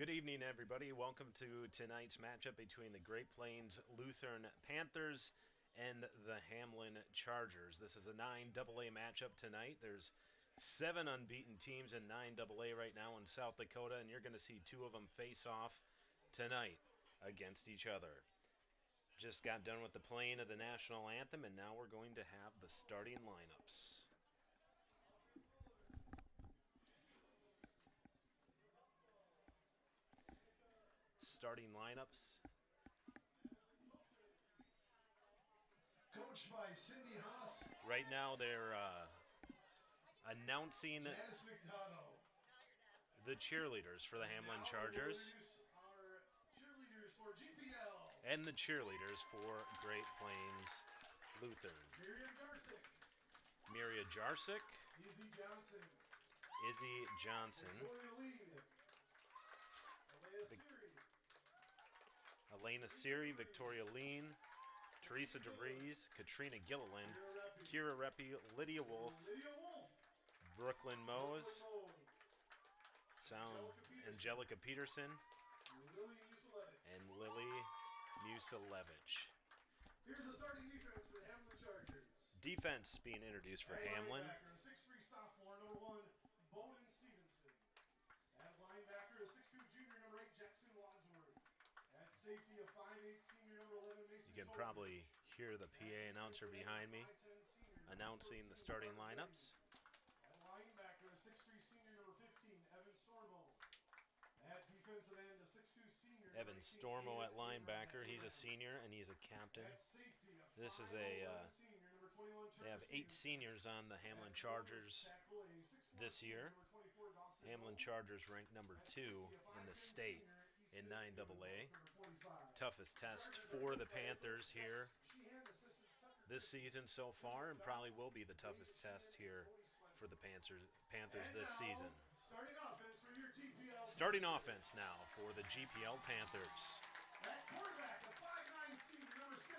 Good evening, everybody. Welcome to tonight's matchup between the Great Plains Lutheran Panthers and the Hamlin Chargers. This is a 9AA matchup tonight. There's 7 unbeaten teams in 9AA right now in South Dakota, and you're going to see 2 of them face off tonight against each other. Just got done with the playing of the national anthem, and now we're going to have the starting lineups. Starting lineups. Coached by Cindy Haas. Right now they're announcing the cheerleaders for the Hamlin Chargers Our cheerleaders for GPL. and the cheerleaders for Great Plains Lutheran. Miria Jarsic, Izzy Johnson, Elena Siri, Victoria Lean, Teresa DeVries, Katrina Gilliland, Kira Reppy, Lydia Wolf, Brooklyn Mose, Angelica Peterson, and Lily Musilevich. Here's the starting defense for the Hamlin Chargers. Defense being introduced for Hamlin. Linebacker, 6'3" sophomore, number 1, Bowden Stevenson. At linebacker, a 6'2" junior, number 8, Jackson Wadsworth. At safety, a 5'8" senior, number 11, Mason. You can probably hear the PA announcer behind me announcing the starting lineups. At linebacker, a 6'3" senior, number 15, Evan Stormo. At defensive end, a 6'2" senior. Evan Stormo at linebacker. He's a senior and he's a captain. This is they have 8 seniors on the Hamlin Chargers this year. Hamlin Chargers ranked number 2 in the state in 9AA. Toughest test for the Panthers here this season so far, and probably will be the toughest test here for the Panthers this season. Starting offense now for the GPL Panthers. At quarterback, a 5'9" senior, number 6,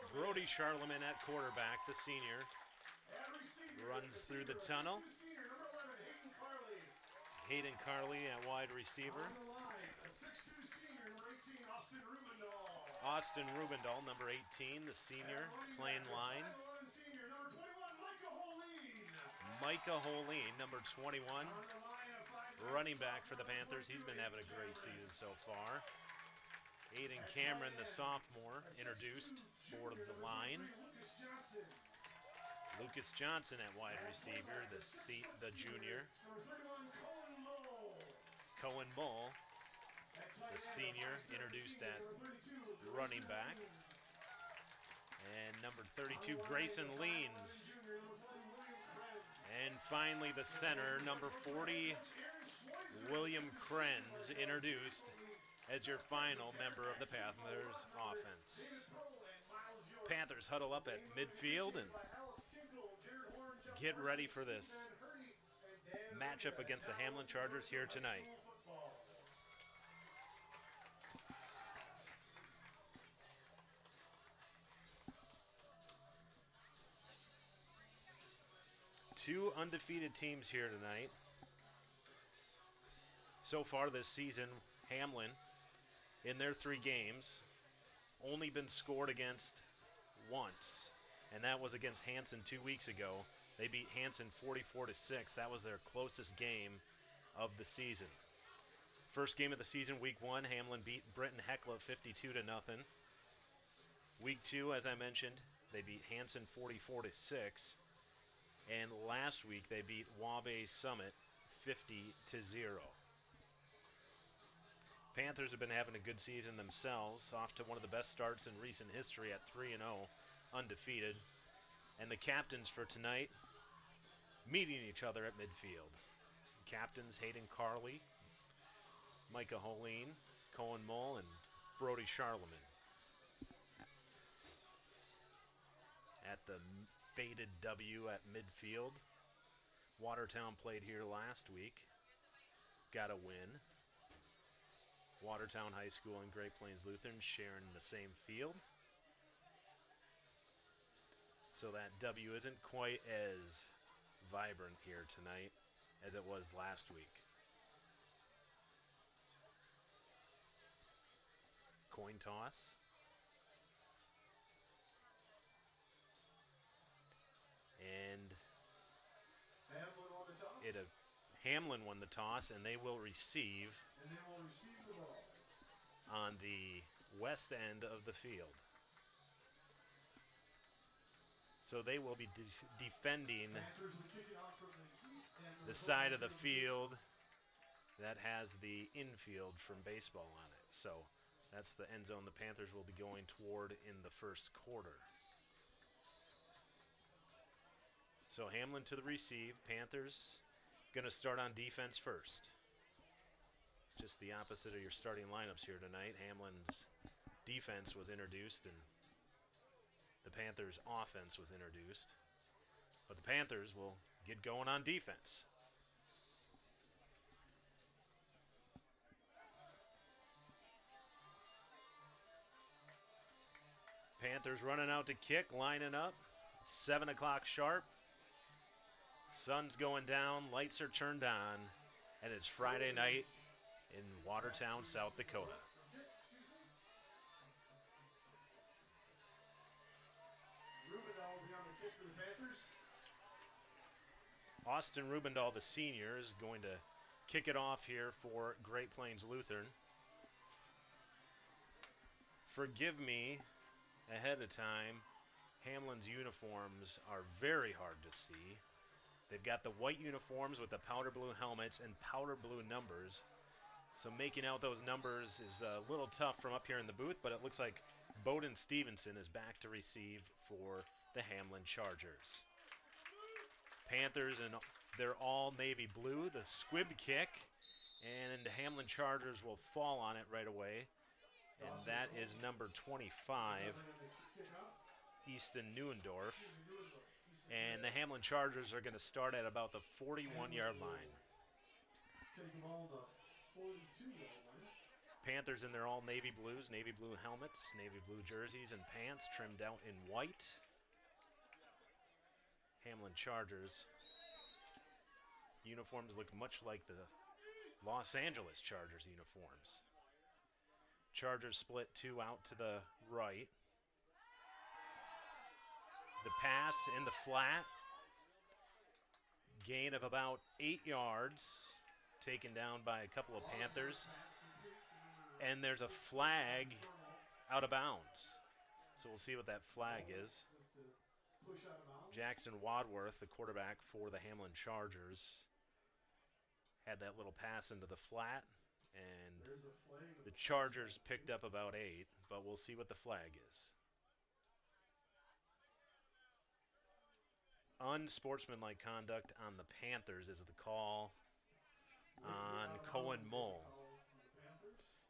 Brody Charlemagne at quarterback, the senior. Runs through the tunnel. Hayden Carley at wide receiver. On the line, a 6'2" senior, number 18, Austin Rubendahl. Austin Rubendahl, number 18, the senior, playing line. 5'11" senior, number 21, Micah Holeen. Micah Holeen, number 21, On the line, a 5'9" running back for the Panthers. He's been having a great season so far. Aiden Cameron, the sophomore, introduced for the line. Lucas Johnson. Lucas Johnson at wide receiver, the junior. Number 31, Cohen Mole. Cohen Bull, the senior, introduced at running back. And number 32, Grayson Leans. And finally the center, number 40, William Krenz, introduced as your final member of the Panthers offense. Panthers huddle up at midfield and get ready for this matchup against the Hamlin Chargers here tonight. Two undefeated teams here tonight. So far this season, Hamlin, in their 3 games, only been scored against once, and that was against Hanson 2 weeks ago. They beat Hanson 44-6. That was their closest game of the season. First game of the season, week 1, Hamlin beat Britton Heckla 52-0. Week 2, as I mentioned, they beat Hanson 44-6. And last week, they beat Wabash Summit 50-0. Panthers have been having a good season themselves, off to one of the best starts in recent history at 3-0, undefeated. And the captains for tonight meeting each other at midfield. Captains Hayden Carley, Micah Holeen, Cohen Mole, and Brody Charlemagne. At the faded W at midfield. Watertown played here last week. Got a win. Watertown High School and Great Plains Lutheran sharing the same field. So that W isn't quite as vibrant here tonight as it was last week. coin toss. And Hamlin on the toss. Hamlin won the toss, and they will receive And they will receive the ball. on the west end of the field. So they will be defending Panthers will kick it off from the east end the side of the field that has the infield from baseball on it. So that's the end zone the Panthers will be going toward in the first quarter. So Hamlin to the receive. Panthers going to start on defense first. Just the opposite of your starting lineups here tonight. Hamlin's defense was introduced and the Panthers' offense was introduced. But the Panthers will get going on defense. Panthers running out to kick, lining up. 7 o'clock sharp. Sun's going down, lights are turned on, and it's Friday night in Watertown, South Dakota. Rubendahl will be on the kick for the Panthers. Austin Rubendahl, the senior, is going to kick it off here for Great Plains Lutheran. Forgive me ahead of time, Hamlin's uniforms are very hard to see. They've got the white uniforms with the powder blue helmets and powder blue numbers. So making out those numbers is a little tough from up here in the booth, but it looks like Bowden Stevenson is back to receive for the Hamlin Chargers. Panthers, and they're all navy blue, the squib kick, and the Hamlin Chargers will fall on it right away. And that is number 25, Easton Neuendorf. And the Hamlin Chargers are going to start at about the 41-yard line. Take the ball to 42-yard line. Panthers in their all navy blues, navy blue helmets, navy blue jerseys and pants trimmed out in white. Hamlin Chargers uniforms look much like the Los Angeles Chargers uniforms. Chargers split 2 out to the right. The pass in the flat. Gain of about 8 yards. Taken down by a couple of Panthers. And there's a flag out of bounds. So we'll see what that flag is. Jackson Wadworth, the quarterback for the Hamlin Chargers, had that little pass into the flat. And the Chargers picked up about 8, but we'll see what the flag is. Unsportsmanlike conduct on the Panthers is the call on Cohen Mull.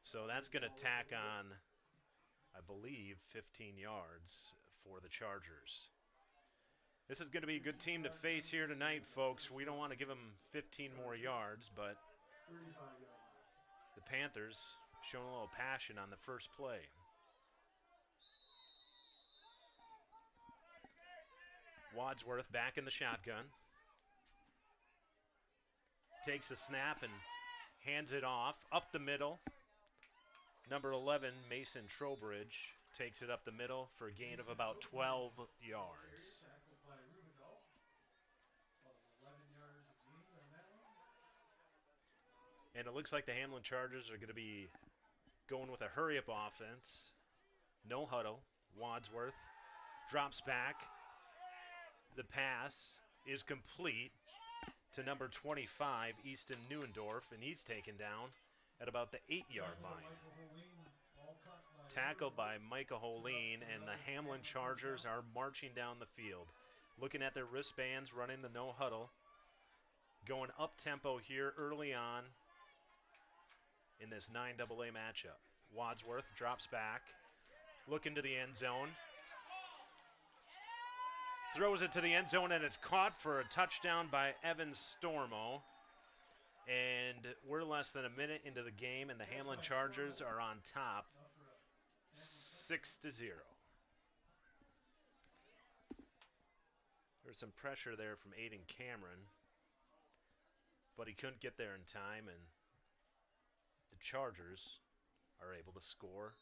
So that's going to tack on, I believe, 15 yards for the Chargers. This is going to be a good team to face here tonight, folks. We don't want to give them 15 more yards, but the Panthers showing a little passion on the first play. Wadsworth back in the shotgun. Takes the snap and hands it off up the middle. Number 11, Mason Trowbridge, takes it up the middle for a gain of about 12 yards. And it looks like the Hamlin Chargers are going to be going with a hurry-up offense. No huddle. Wadsworth drops back. The pass is complete to number 25, Easton Neuendorf, and he's taken down at about the 8-yard line. Tackled by Micah Holeen, and the Hamlin Chargers are marching down the field. Looking at their wristbands, running the no huddle. Going up-tempo here early on in this 9AA matchup. Wadsworth drops back, looking to the end zone. Throws it to the end zone, and it's caught for a touchdown by Evan Stormo. And we're less than a minute into the game, and the Hamlin Chargers are on top, 6-0. There's some pressure there from Aiden Cameron, but he couldn't get there in time, and the Chargers are able to score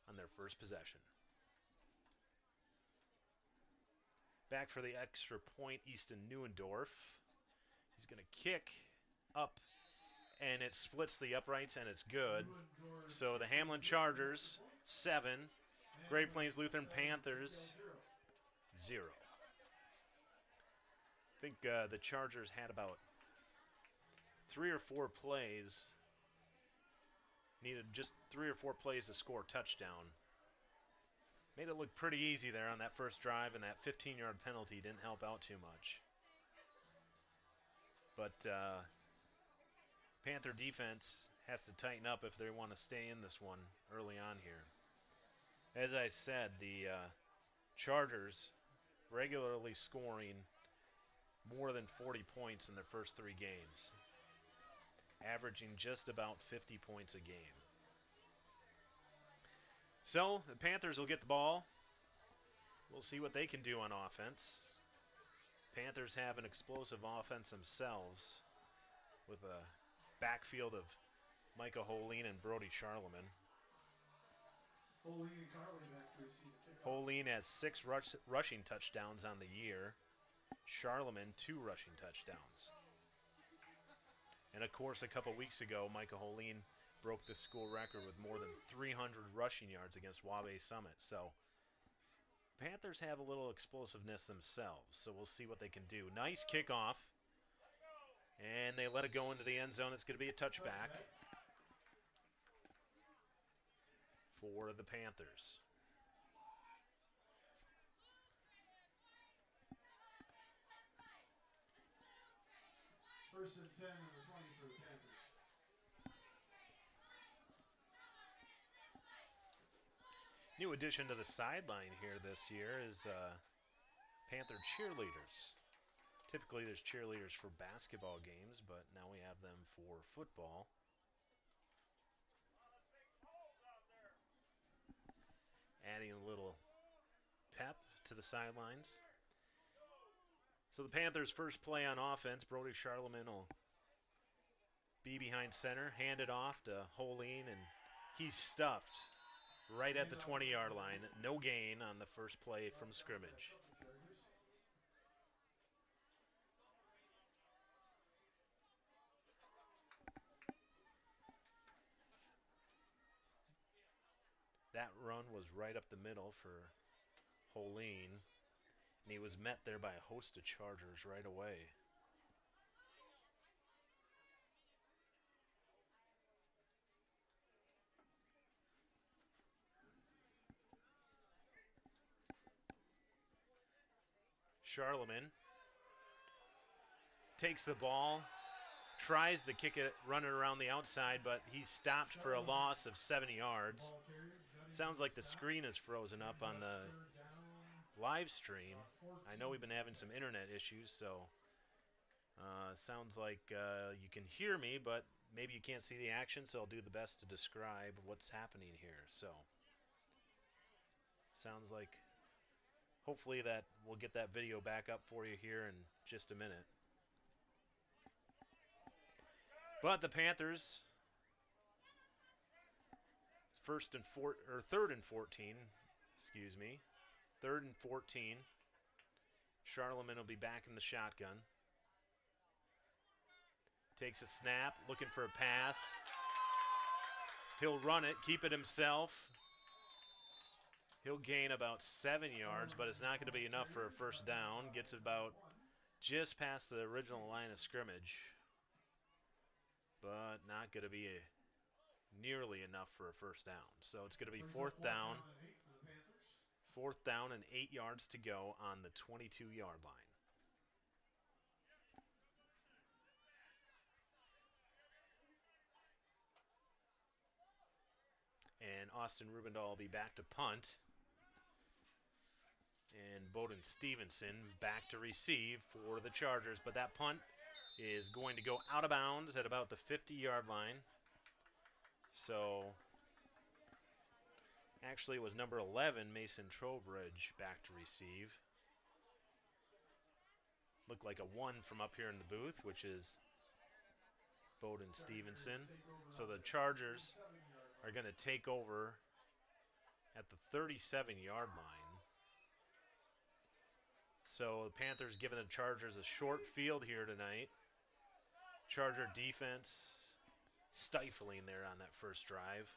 on their first possession. Back for the extra point, Easton Neuendorf. He's going to kick up, and it splits the uprights, and it's good. So the Hamlin Chargers, 7. Great Plains Lutheran Panthers, 0. I think the Chargers had about 3 or 4 plays. Needed just 3 or 4 plays to score a touchdown. Made it look pretty easy there on that first drive, and that 15-yard penalty didn't help out too much. But Panther defense has to tighten up if they want to stay in this one early on here. As I said, the Chargers regularly scoring more than 40 points in their first 3 games, averaging just about 50 points a game. So the Panthers will get the ball. We'll see what they can do on offense. Panthers have an explosive offense themselves with a backfield of Micah Holine and Brody Charlemagne. Holine has 6 rushing touchdowns on the year. Charlemagne 2 rushing touchdowns. And of course, a couple weeks ago, Micah Holine broke the school record with more than 300 rushing yards against Wabash Summit. So Panthers have a little explosiveness themselves, so we'll see what they can do. Nice kickoff, and they let it go into the end zone. It's going to be a touchback for the Panthers. First and 10 on the 20 for the Panthers. New addition to the sideline here this year is Panther cheerleaders. Typically there's cheerleaders for basketball games, but now we have them for football. Adding a little pep to the sidelines. So the Panthers' first play on offense, Brody Charlemagne will be behind center, hand it off to Holine, and he's stuffed right at the 20-yard line. No gain on the first play from scrimmage. That run was right up the middle for Holine, and he was met there by a host of Chargers right away. Charlemagne takes the ball, tries to kick it, run it around the outside, but he's stopped for a loss of 7 yards. Sounds like the screen is frozen up on the live stream. I know we've been having some internet issues, so sounds like you can hear me, but maybe you can't see the action, so I'll do the best to describe what's happening here. So sounds like hopefully that we'll get that video back up for you here in just a minute. But the Panthers, third and 14, excuse me. 3rd and 14. Charlemagne will be back in the shotgun. Takes a snap, looking for a pass. He'll run it, keep it himself. He'll gain about 7 yards, but it's not going to be enough for a first down. Gets about just past the original line of scrimmage, but not going to be nearly enough for a first down. So it's going to be 4th down. 4th down and 8 yards to go on the 22-yard line. And Austin Rubendahl will be back to punt. And Bowden Stevenson back to receive for the Chargers. But that punt is going to go out of bounds at about the 50-yard line. So actually it was number 11, Mason Trowbridge, back to receive. Looked like a 1 from up here in the booth, which is Bowden Stevenson. So the Chargers are going to take over at the 37-yard line. So the Panthers giving the Chargers a short field here tonight. Charger defense stifling there on that first drive.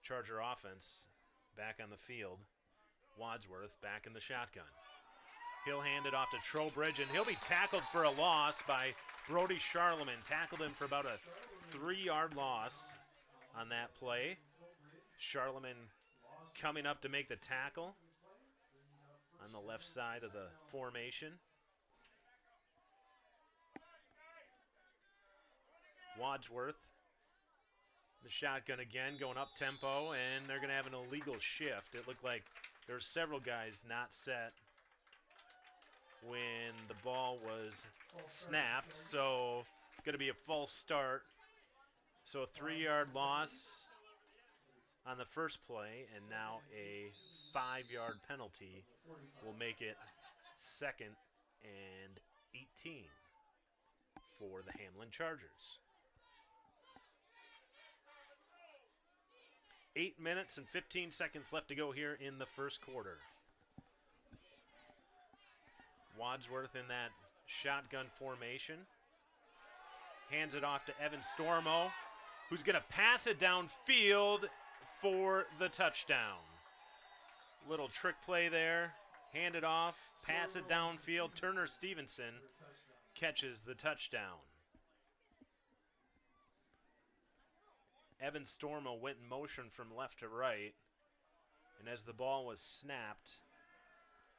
Charger offense back on the field. Wadsworth back in the shotgun. He'll hand it off to Trowbridge, and he'll be tackled for a loss by Brody Charlemagne. Tackled him for about a 3-yard loss on that play. Charlemagne coming up to make the tackle on the left side of the formation. Wadsworth, the shotgun again, going up tempo, and they're going to have an illegal shift. It looked like there were several guys not set when the ball was snapped, so going to be a false start. So a 3-yard loss on the first play, and now a 5-yard penalty will make it 2nd and 18 for the Hamlin Chargers. 8 minutes and 15 seconds left to go here in the first quarter. Wadsworth in that shotgun formation. Hands it off to Evan Stormo, who's going to pass it downfield for the touchdown. Little trick play there. Hand it off, pass it downfield. Turner Stevenson catches the touchdown. Evan Stormo went in motion from left to right, and as the ball was snapped,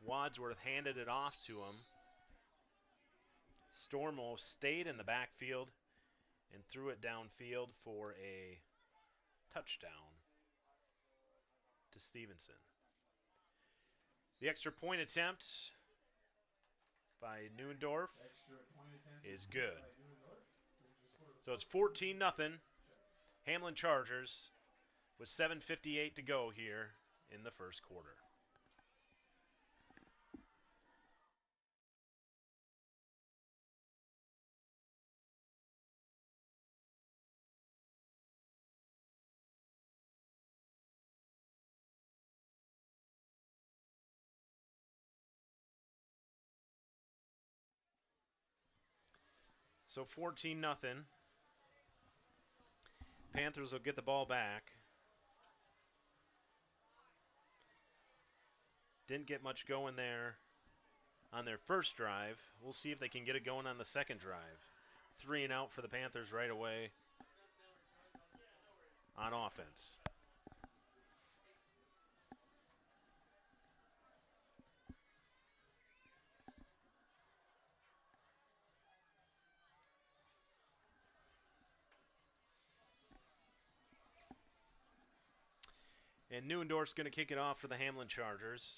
Wadsworth handed it off to him. Stormo stayed in the backfield and threw it downfield for a touchdown to Stevenson. The extra point attempt by Neuendorf is good. So it's 14-0. Hamlin Chargers with 7:58 to go here in the first quarter. So 14-0. Panthers will get the ball back. Didn't get much going there on their first drive. We'll see if they can get it going on the second drive. 3 and out for the Panthers right away on offense. And Neuendorf's going to kick it off for the Hamlin Chargers.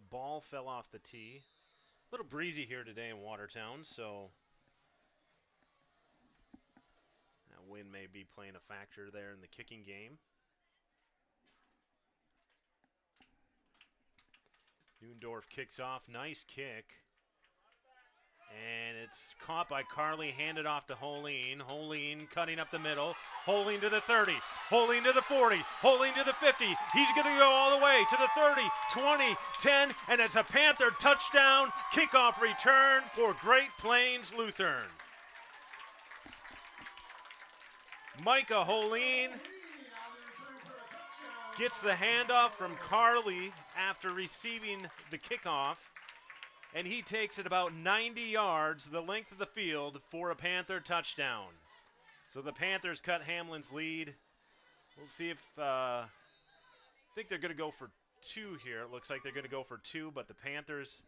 Ball fell off the tee. A little breezy here today in Watertown, so that wind may be playing a factor there in the kicking game. Neuendorf kicks off. Nice kick. And it's caught by Carley, handed off to Holeen. Holeen cutting up the middle. Holeen to the 30. Holeen to the 40. Holeen to the 50. He's going to go all the way to the 30, 20, 10, and it's a Panther touchdown kickoff return for Great Plains Lutheran. Micah Holeen gets the handoff from Carley after receiving the kickoff. And he takes it about 90 yards, the length of the field, for a Panther touchdown. So the Panthers cut Hamlin's lead. We'll see if, I think they're going to go for 2 here. It looks like they're going to go for 2, but the Panthers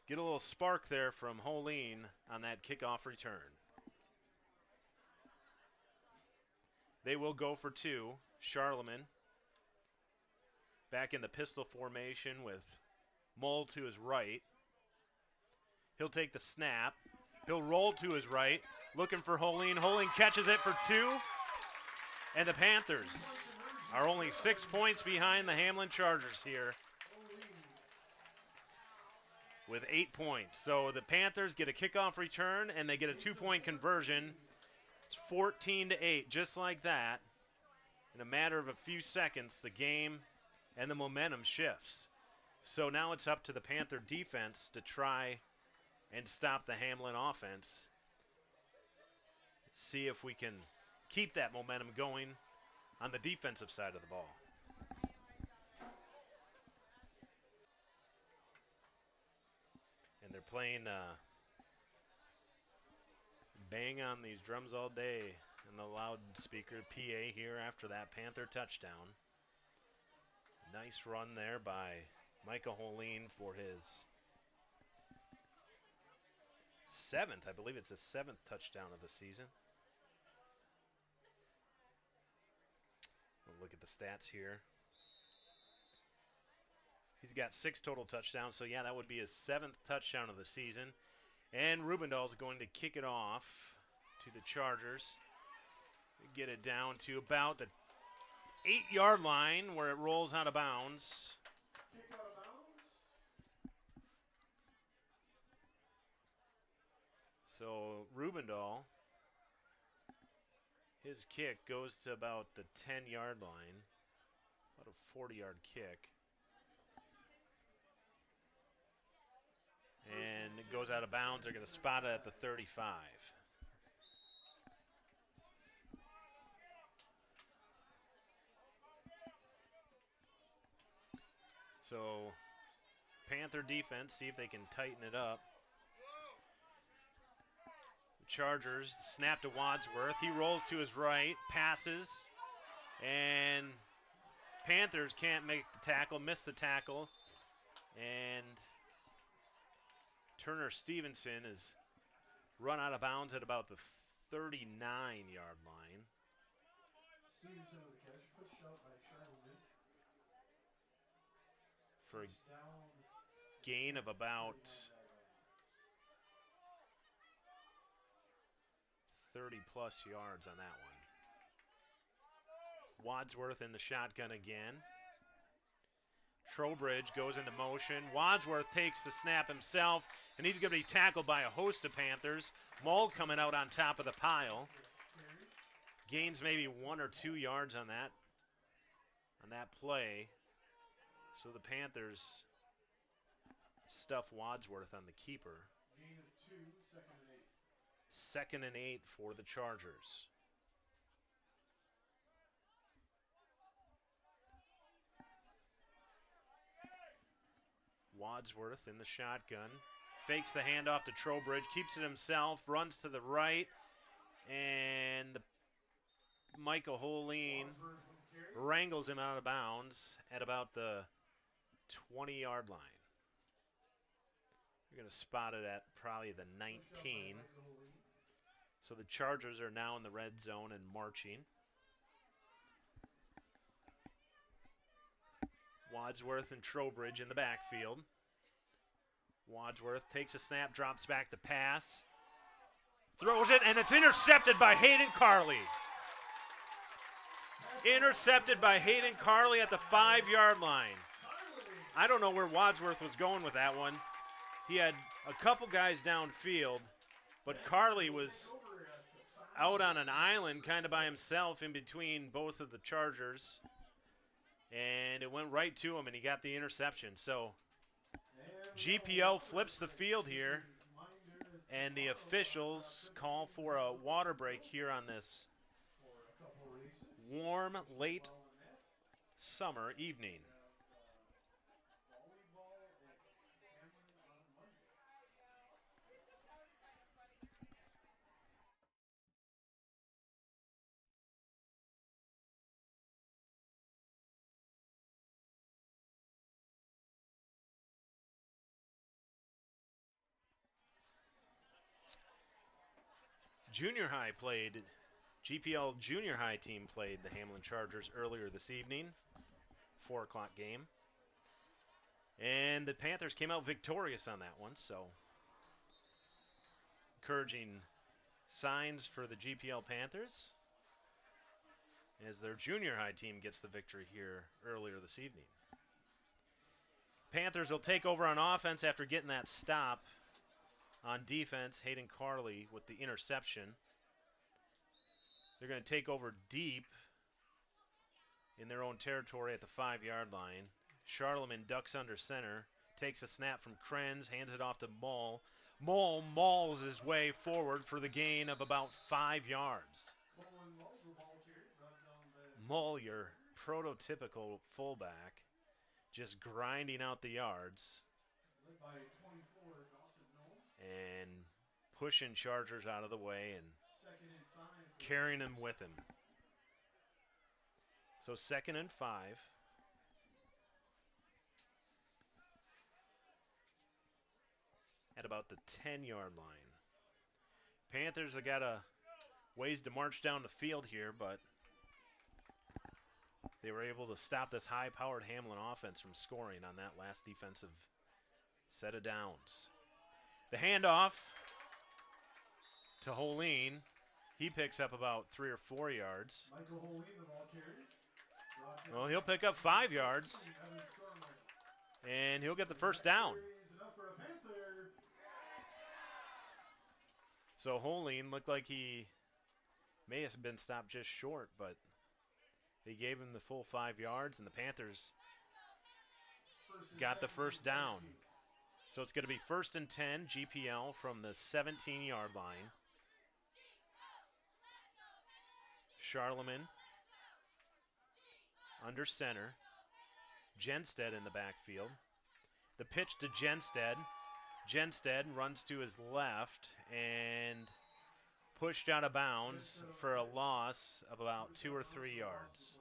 get a little spark there from Holeen on that kickoff return. They will go for 2. Charlemagne back in the pistol formation with Mull to his right. He'll take the snap. He'll roll to his right, looking for Holeen. Holeen catches it for 2. And the Panthers are only 6 points behind the Hamlin Chargers here with 8 points. So the Panthers get a kickoff return, and they get a 2-point conversion. It's 14-8, just like that. In a matter of a few seconds, the game and the momentum shifts. So now it's up to the Panther defense to try and stop the Hamlin offense. See if we can keep that momentum going on the defensive side of the ball. And they're playing bang on these drums all day and the loudspeaker PA here after that Panther touchdown. Nice run there by Micah Holleen for his 7th. I believe it's his 7th touchdown of the season. We'll look at the stats here. He's got 6 total touchdowns, so yeah, that would be his 7th touchdown of the season. And Rubendahl's going to kick it off to the Chargers. Get it down to about the 8-yard line where it rolls out of bounds. Kick out of bounds. So Rubendahl, his kick goes to about the 10-yard line, about a 40-yard kick. And it goes out of bounds. They're going to spot it at the 35. So Panther defense, see if they can tighten it up. Chargers, snap to Wadsworth. He rolls to his right, passes, and Panthers can't make the tackle, miss the tackle, and Turner Stevenson is run out of bounds at about the 39-yard line. Stevenson with a catch, pushed out by Charlton. For a gain of about 30-plus yards on that one. Wadsworth in the shotgun again. Trowbridge goes into motion. Wadsworth takes the snap himself, and he's going to be tackled by a host of Panthers. Mull coming out on top of the pile. Gains maybe 1 or 2 yards on that play. So the Panthers stuff Wadsworth on the keeper. Gain of 2, 2nd and 8. 2nd and 8 for the Chargers. Wadsworth in the shotgun. Fakes the handoff to Trowbridge, keeps it himself, runs to the right, and Michael Holleen wrangles him out of bounds at about the 20-yard line. You're going to spot it at probably the 19. So the Chargers are now in the red zone and marching. Wadsworth and Trowbridge in the backfield. Wadsworth takes a snap, drops back to pass. Throws it, and it's intercepted by Hayden Carley. Intercepted by Hayden Carley at the 5-yard line. I don't know where Wadsworth was going with that one. He had a couple guys downfield, but Carley was out on an island kind of by himself in between both of the Chargers. And it went right to him, and he got the interception. So GPL flips the field here, and the officials call for a water break here on this warm, late summer evening. Junior high played, GPL junior high team played the Hamlin Chargers earlier this evening, 4 o'clock game. And the Panthers came out victorious on that one, so encouraging signs for the GPL Panthers as their junior high team gets the victory here earlier this evening. Panthers will take over on offense after getting that stop. On defense, Hayden Carley with the interception. They're going to take over deep in their own territory at the 5-yard line. Charlemagne ducks under center, takes a snap from Krenz, hands it off to Mull. Mull mauls his way forward for the gain of about 5 yards. Mull, your prototypical fullback, just grinding out the yards and pushing Chargers out of the way and carrying them with him. So 2nd and 5. At about the 10-yard line. Panthers have got a ways to march down the field here, but they were able to stop this high-powered Hamlin offense from scoring on that last defensive set of downs. The handoff to Holleen. He picks up about 3 or 4 yards. Michael Holleen, the ball carrier. Well, he'll pick up 5 yards, and he'll get the first down. So Holleen looked like he may have been stopped just short, but they gave him the full 5 yards, and the Panthers got the first down. So it's going to be 1st and 10, GPL from the 17-yard line. Charlemagne under center. Genstead in the backfield. The pitch to Genstead. Genstead runs to his left and pushed out of bounds for a loss of about 2 or 3 yards.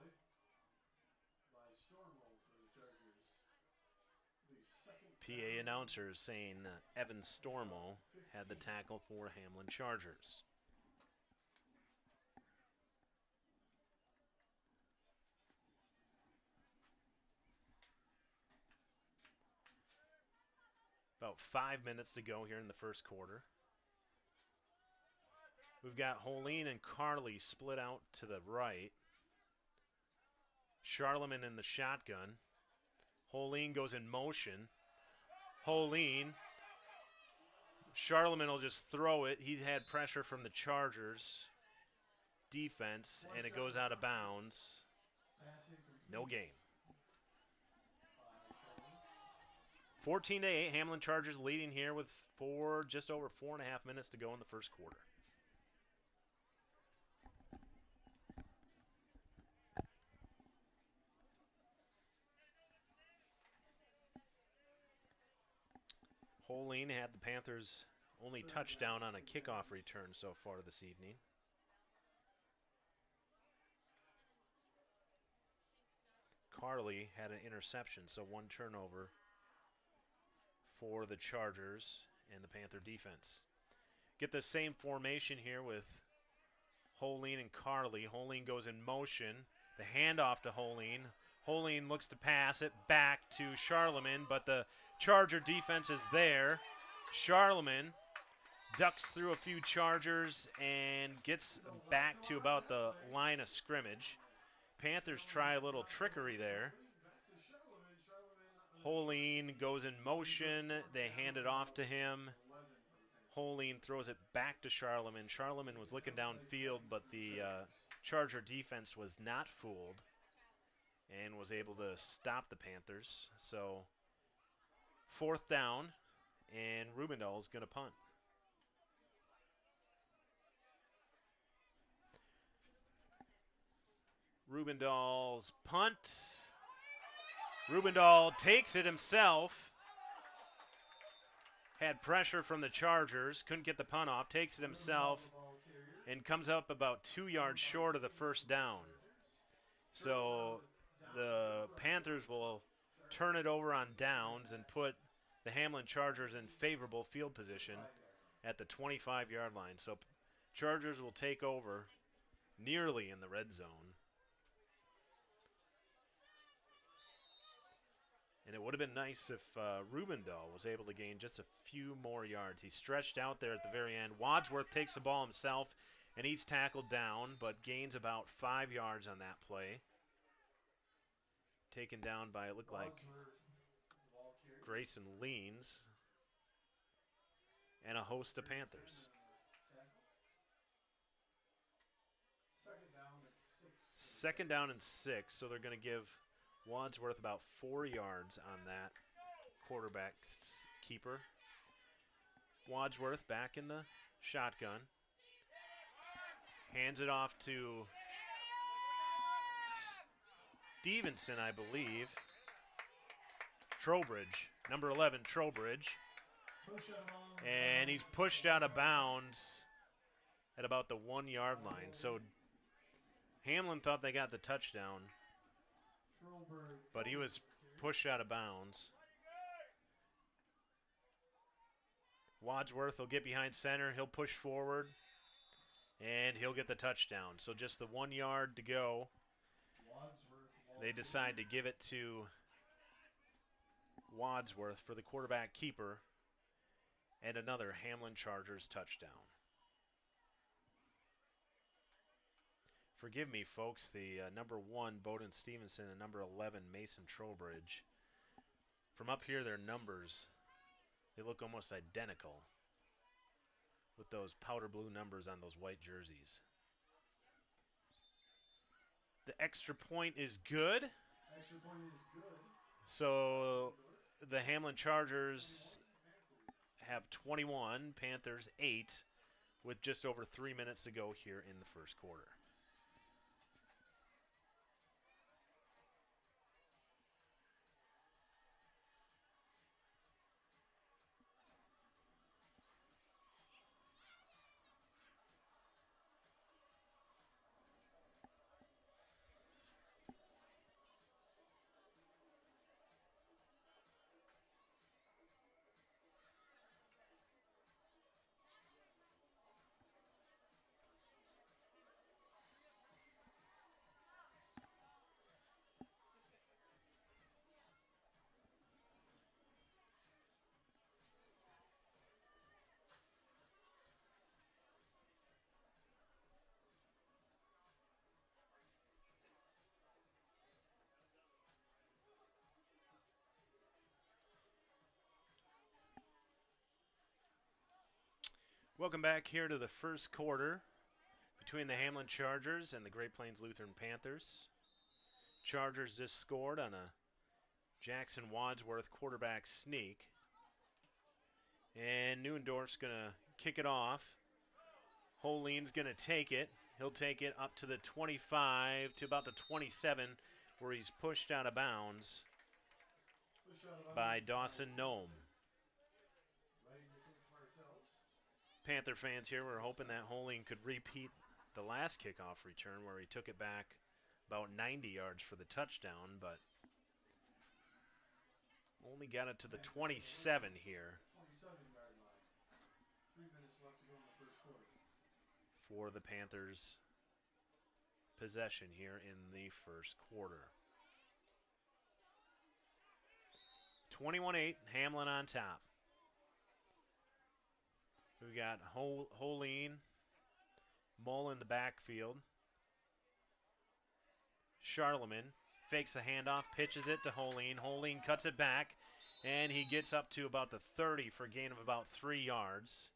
PA announcers saying Evan Stormo had the tackle for Hamlin Chargers. About 5 minutes to go here in the first quarter. We've got Holleen and Carly split out to the right. Charlemagne in the shotgun. Holleen goes in motion. Holleen. Charlemagne will just throw it. He's had pressure from the Chargers defense, and it goes out of bounds. No gain. 14-8, Hamlin Chargers leading here with just over 4.5 minutes to go in the first quarter. Holleen had the Panthers' only touchdown on a kickoff return so far this evening. Carly had an interception, so 1 turnover for the Chargers and the Panther defense. Get the same formation here with Holleen and Carly. Holleen goes in motion. The handoff to Holleen. Holleen looks to pass it back to Charlemagne, but the Charger defense is there. Charlemagne ducks through a few Chargers and gets back to about the line of scrimmage. Panthers try a little trickery there. Holleen goes in motion. They hand it off to him. Holleen throws it back to Charlemagne. Charlemagne was looking downfield, but the Charger defense was not fooled and was able to stop the Panthers. So 4th down, and Rubendahl is going to punt. Rubendahl's punt. Rubendahl takes it himself. Had pressure from the Chargers. Couldn't get the punt off. Takes it himself and comes up about 2 yards short of the first down. So the Panthers will turn it over on downs and put the Hamlin Chargers in favorable field position at the 25-yard line. So Chargers will take over nearly in the red zone. And it would have been nice if Rubendahl was able to gain just a few more yards. He stretched out there at the very end. Wadsworth takes the ball himself, and he's tackled down, but gains about 5 yards on that play. Taken down by, it looked like, Grayson Leans and a host of Panthers. 2nd down and 6, so they're going to give Wadsworth about 4 yards on that quarterback keeper. Wadsworth back in the shotgun. Hands it off to Stevenson, I believe. Trowbridge, number 11, Trowbridge. And he's pushed out of bounds at about the 1-yard line. So Hamlin thought they got the touchdown, but he was pushed out of bounds. Wadsworth will get behind center. He'll push forward, and he'll get the touchdown. So just the 1 yard to go. They decide to give it to Wadsworth for the quarterback keeper, and another Hamlin Chargers touchdown. Forgive me, folks, the number 1, Bowden Stevenson, and number 11, Mason Trowbridge. From up here, their numbers, they look almost identical with those powder blue numbers on those white jerseys. The extra point is good. Extra point is good. So the Hamlin Chargers have 21, Panthers 8, with just over 3 minutes to go here in the first quarter. Welcome back here to the first quarter between the Hamlin Chargers and the Great Plains Lutheran Panthers. Chargers just scored on a Jackson Wadsworth quarterback sneak. And Neuendorf's going to kick it off. Holene's going to take it. He'll take it up to the 25 to about the 27 where he's pushed out of bounds by Dawson Nome. Panther fans here were hoping that Holene could repeat the last kickoff return where he took it back about 90 yards for the touchdown, but only got it to the 27 here. 27-yard line. 3 minutes left to go in the first quarter. For the Panthers' possession here in the first quarter. 21-8, Hamlin on top. We got Holene, Mull in the backfield. Charlemagne fakes the handoff, pitches it to Holene. Holene cuts it back, and he gets up to about the 30 for a gain of about 3 yards.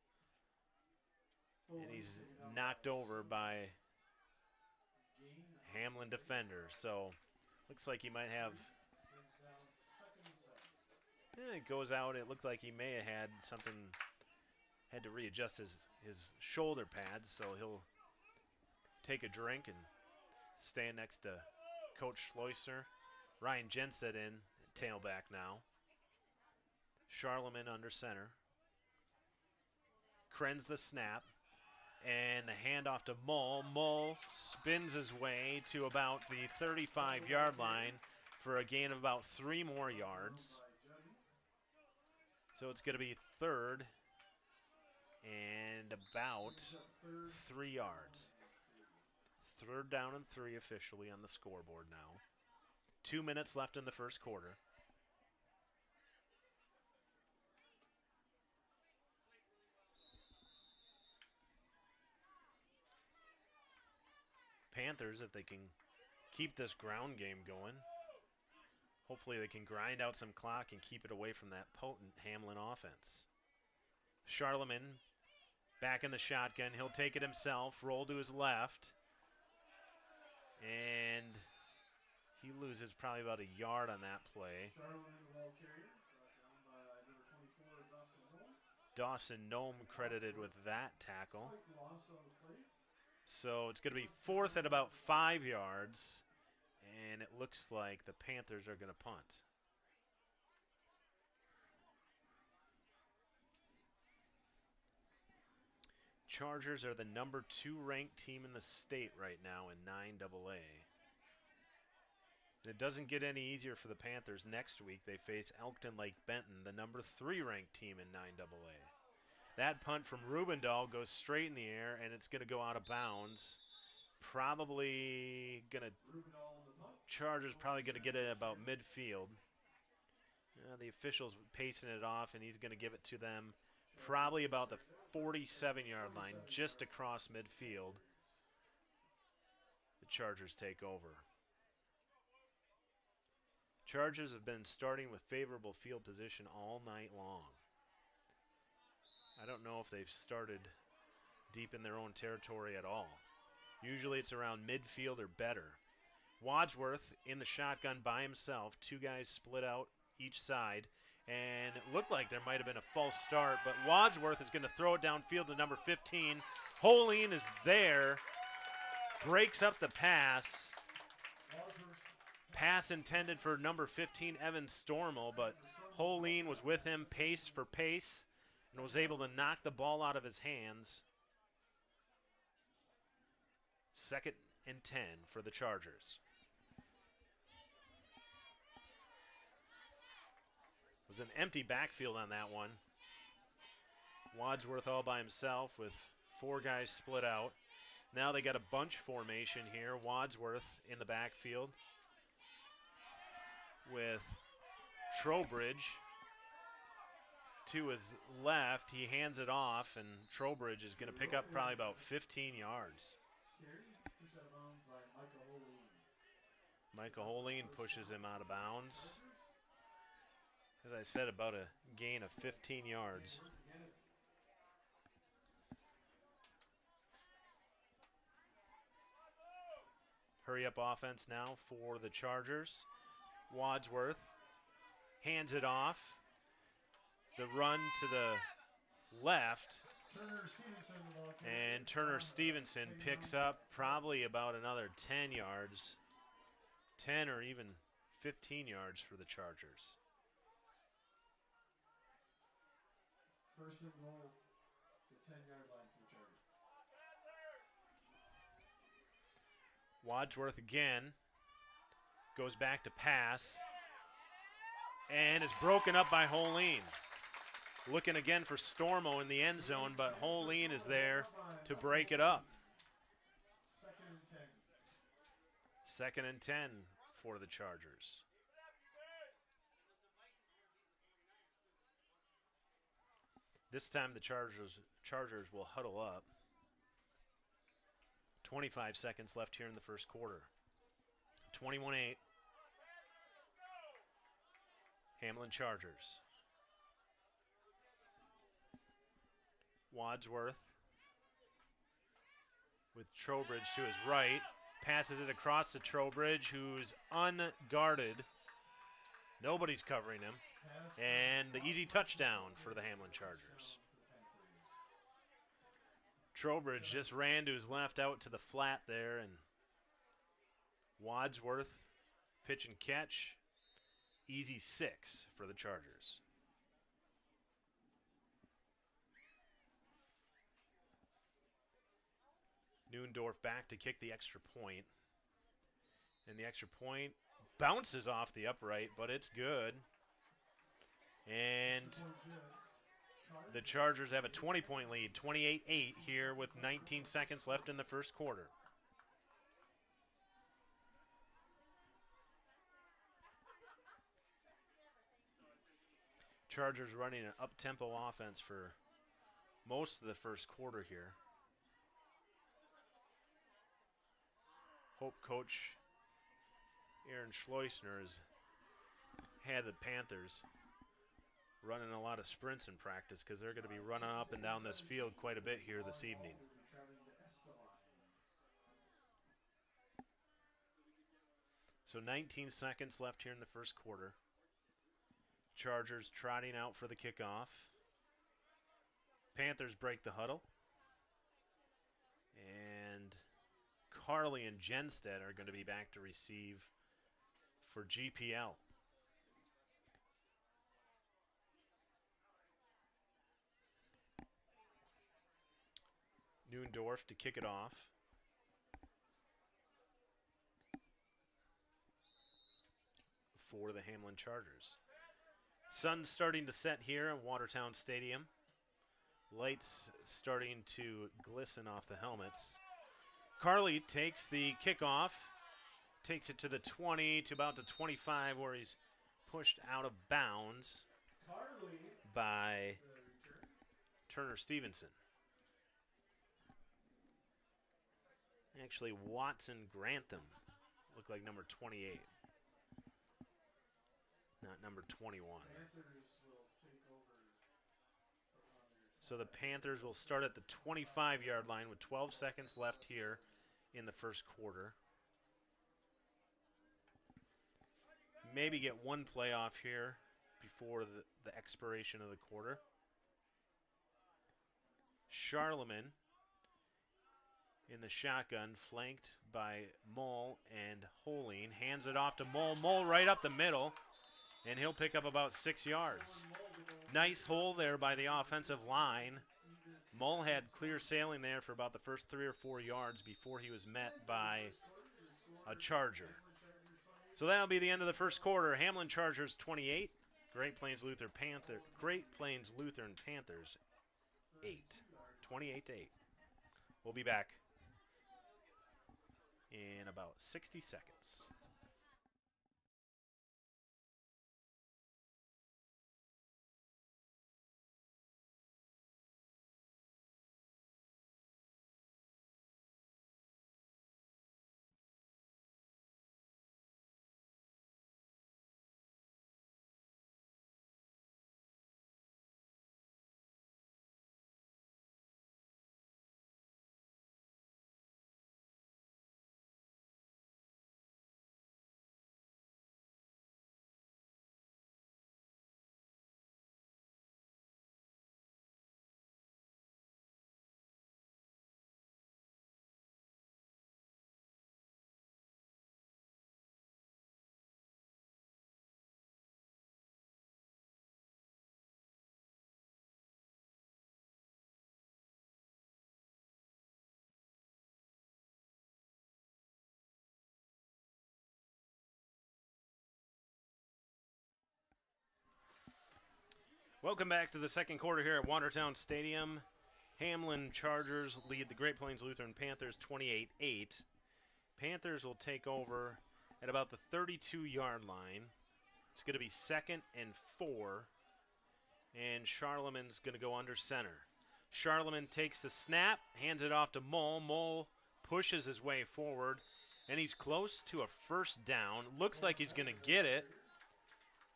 And he's knocked over by Hamlin defender. So looks like he might have. It goes out. It looks like he may have had something. Had to readjust his shoulder pads, so he'll take a drink and stand next to Coach Schleusner. Ryan Jenstedt in, tailback now. Charlemagne under center. Krenz the snap, and the handoff to Mull. Mull spins his way to about the 35-yard line for a gain of about 3 more yards. So it's going to be third and about 3 yards. 3rd down and 3 officially on the scoreboard now. 2 minutes left in the first quarter. Panthers, if they can keep this ground game going, hopefully they can grind out some clock and keep it away from that potent Hamlin offense. Charlemagne back in the shotgun. He'll take it himself, roll to his left. And he loses probably about a yard on that play. Charlotte in the ball carrier, brought down by number 24, Dawson Nome. Dawson Nome credited with that tackle. Slight loss on the play. So it's going to be 4th at about 5 yards. And it looks like the Panthers are going to punt. Chargers are the number 2 ranked team in the state right now in 9AA. It doesn't get any easier for the Panthers. Next week they face Elkton Lake Benton, the number 3 ranked team in 9AA. That punt from Rubendahl goes straight in the air, and it's going to go out of bounds. Probably going to, Chargers probably going to get it about midfield. The official's pacing it off, and he's going to give it to them probably about the 47-yard line, just across midfield. The Chargers take over. Chargers have been starting with favorable field position all night long. I don't know if they've started deep in their own territory at all. Usually it's around midfield or better. Wadsworth in the shotgun by himself. 2 guys split out each side. And it looked like there might have been a false start, but Wadsworth is going to throw it downfield to number 15. Holeen is there. Breaks up the pass. Pass intended for number 15, Evan Stormel, but Holeen was with him pace for pace and was able to knock the ball out of his hands. 2nd and 10 for the Chargers. It was an empty backfield on that one. Wadsworth all by himself with 4 guys split out. Now they got a bunch formation here. Wadsworth in the backfield with Trowbridge to his left. He hands it off, and Trowbridge is going to pick up probably about 15 yards. Michael Holeen pushes him out of bounds. As I said, about a gain of 15 yards. Hurry-up offense now for the Chargers. Wadsworth hands it off. The run to the left. And Turner Stevenson picks up probably about another 10 yards. 10 or even 15 yards for the Chargers. 1st and goal, the 10-yard line for the Chargers. Wadsworth again. Goes back to pass. And is broken up by Holeen. Looking again for Stormo in the end zone, but Holeen is there to break it up. 2nd and 10 for the Chargers. This time the Chargers will huddle up. 25 seconds left here in the first quarter. 21-8. Hamlin Chargers. Wadsworth with Trowbridge to his right. Passes it across to Trowbridge, who's unguarded. Nobody's covering him. And the easy touchdown for the Hamlin Chargers. Trowbridge just ran to his left out to the flat there, and Wadsworth pitch and catch. Easy 6 for the Chargers. Neuendorf back to kick the extra point. And the extra point bounces off the upright, but it's good. And the Chargers have a 20-point lead, 28-8 here with 19 seconds left in the first quarter. Chargers running an up-tempo offense for most of the first quarter here. Hope coach Aaron Schleusner has had the Panthers running a lot of sprints in practice because they're going to be running up and down this field quite a bit here this evening. So 19 seconds left here in the first quarter. Chargers trotting out for the kickoff. Panthers break the huddle. And Carly and Jenstead are going to be back to receive for GPL. Noondorf to kick it off. For the Hamlin Chargers. Sun's starting to set here at Watertown Stadium. Lights starting to glisten off the helmets. Carly takes the kickoff, takes it to the 20 to about the 25 where he's pushed out of bounds by Turner Stevenson. Actually, Watson Grantham looked like number 28. Not number 21. So the Panthers will start at the 25-yard line with 12 seconds left here in the first quarter. Maybe get one play off here before the expiration of the quarter. Charlemagne in the shotgun, flanked by Mull and Holing. Hands it off to Mull. Mull right up the middle, and he'll pick up about 6 yards. Nice hole there by the offensive line. Mull had clear sailing there for about the first 3 or 4 yards before he was met by a Charger. So that'll be the end of the first quarter. Hamlin Chargers 28, Great Plains Lutheran Panthers 8, 28-8. We'll be back in about 60 seconds. Welcome back to the second quarter here at Watertown Stadium. Hamlin Chargers lead the Great Plains Lutheran Panthers 28-8. Panthers will take over at about the 32-yard line. It's going to be 2nd and 4. And Charlemagne's going to go under center. Charlemagne takes the snap, hands it off to Mull. Mull pushes his way forward, and he's close to a first down. Looks like he's going to get it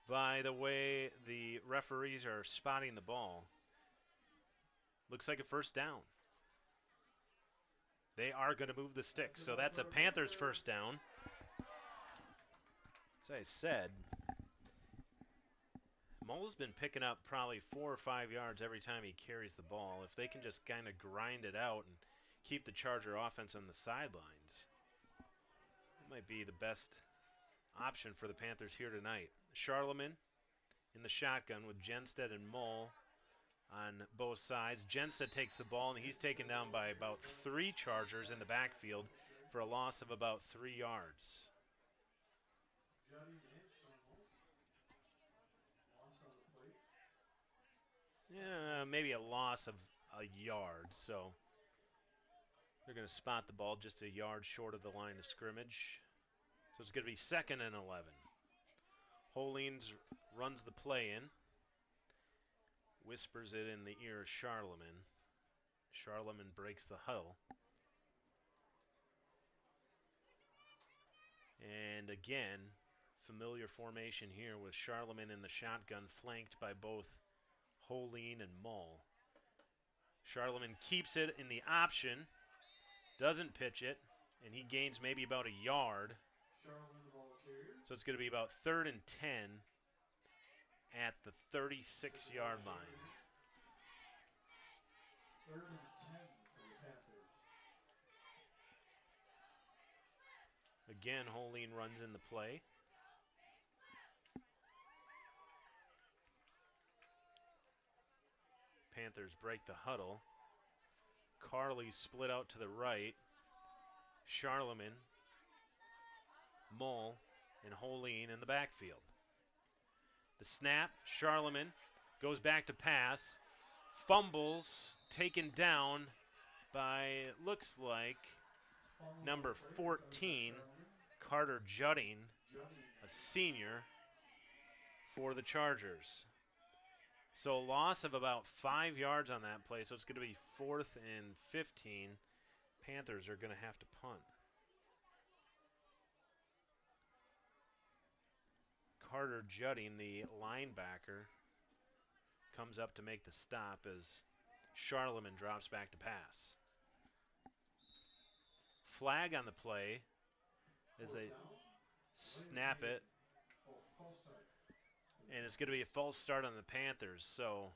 by the way the referees are spotting the ball. Looks like a first down. They are going to move the sticks, so that's a Panthers first down. As I said, Mull's been picking up probably 4 or 5 yards every time he carries the ball. If they can just kind of grind it out and keep the Charger offense on the sidelines, it might be the best option for the Panthers here tonight. Charlemagne in the shotgun with Jenstead and Mull on both sides. Jenstead takes the ball, and he's taken down by about 3 Chargers in the backfield for a loss of about 3 yards. Yeah, maybe a loss of a yard, so they're going to spot the ball just a yard short of the line of scrimmage. So it's going to be 2nd and 11. Holines runs the play in, whispers it in the ear of Charlemagne. Charlemagne breaks the huddle. And again, familiar formation here with Charlemagne in the shotgun, flanked by both Holine and Mull. Charlemagne keeps it in the option, doesn't pitch it, and he gains maybe about a yard. So it's going to be about 3rd and 10 at the 36-yard line. 3rd and 10 for the Panthers. Again, Hamlin runs in the play. Panthers break the huddle. Carly split out to the right. Charlemagne, Mull, and Hamlin in the backfield. The snap, Charlemagne goes back to pass. Fumbles, taken down by, it looks like, number 14, Carter Judding, a senior for the Chargers. So a loss of about 5 yards on that play, so it's going to be 4th and 15. Panthers are going to have to punt. Carter Judding, the linebacker, comes up to make the stop as Charlemagne drops back to pass. Flag on the play as they snap it. And it's going to be a false start on the Panthers. So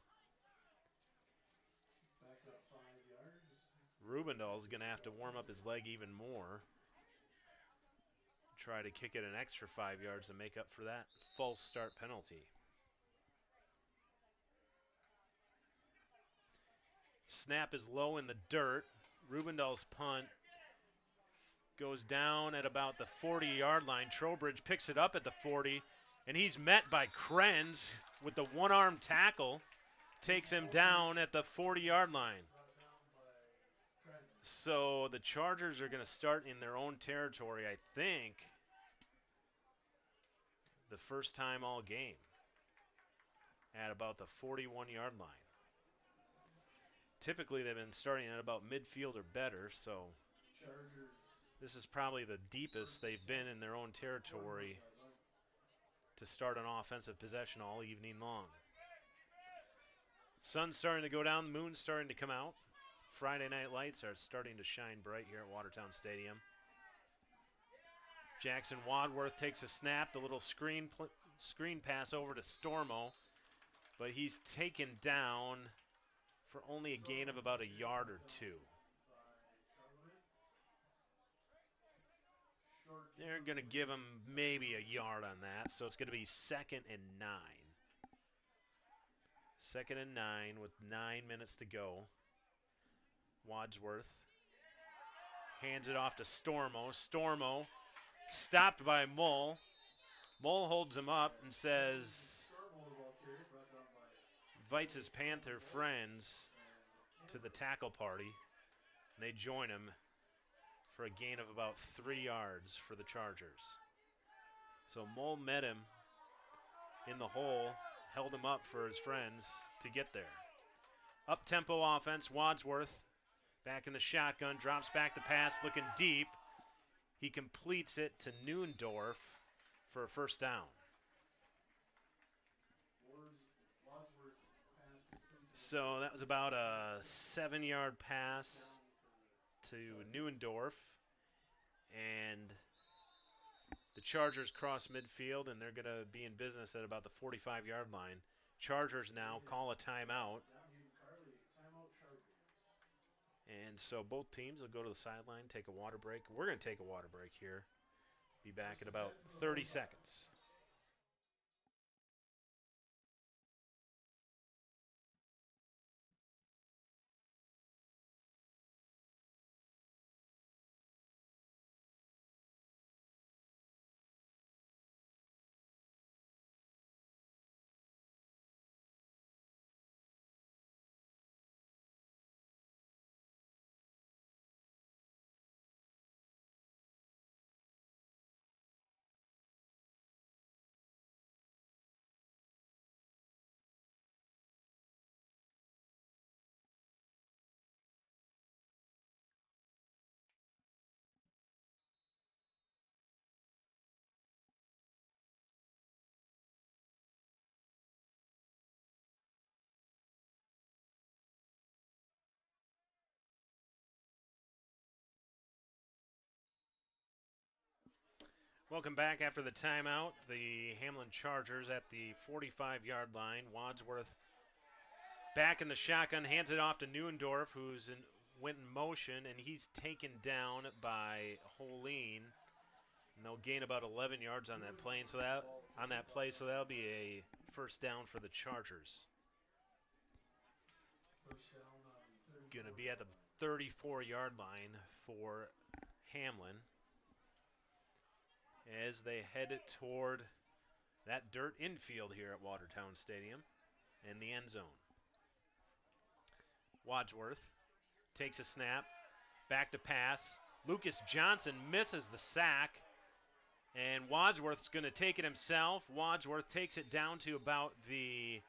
Back up 5 yards. Rubendahl's going to have to warm up his leg even more. Try to kick it an extra 5 yards to make up for that false start penalty. Snap is low in the dirt. Rubendahl's punt goes down at about the 40-yard line. Trowbridge picks it up at the 40, and he's met by Krenz with the one-arm tackle. Takes him down at the 40-yard line. So the Chargers are going to start in their own territory, I think, the first time all game at about the 41-yard line. Typically, they've been starting at about midfield or better, so this is probably the deepest they've been in their own territory to start an offensive possession all evening long. Sun's starting to go down, the moon's starting to come out. Friday night lights are starting to shine bright here at Watertown Stadium. Jackson Wadworth takes a snap, the little screen pass over to Stormo, but he's taken down for only a gain of about a yard or two. They're going to give him maybe a yard on that, so it's going to be 2nd and 9. 2nd and 9 with 9 minutes to go. Wadsworth hands it off to Stormo. Stormo stopped by Mull. Mull holds him up and says, invites his Panther friends to the tackle party. And they join him for a gain of about 3 yards for the Chargers. So Mull met him in the hole, held him up for his friends to get there. Up-tempo offense, Wadsworth back in the shotgun, drops back to pass, looking deep. He completes it to Neundorf for a first down. So that was about a 7-yard pass to Neundorf. And the Chargers cross midfield, and they're going to be in business at about the 45-yard line. Chargers now call a timeout. And so both teams will go to the sideline, take a water break. We're going to take a water break here. Be back in about 30 seconds. Welcome back after the timeout. The Hamlin Chargers at the 45-yard line. Wadsworth back in the shotgun, hands it off to Neuendorf, went in motion, and he's taken down by Holine. And they'll gain about 11 yards on that play, so that'll be a first down for the Chargers. Going to be at the 34-yard line for Hamlin as they head toward that dirt infield here at Watertown Stadium and the end zone. Wadsworth takes a snap, back to pass. Lucas Johnson misses the sack, and Wadsworth's going to take it himself. Wadsworth takes it down to about the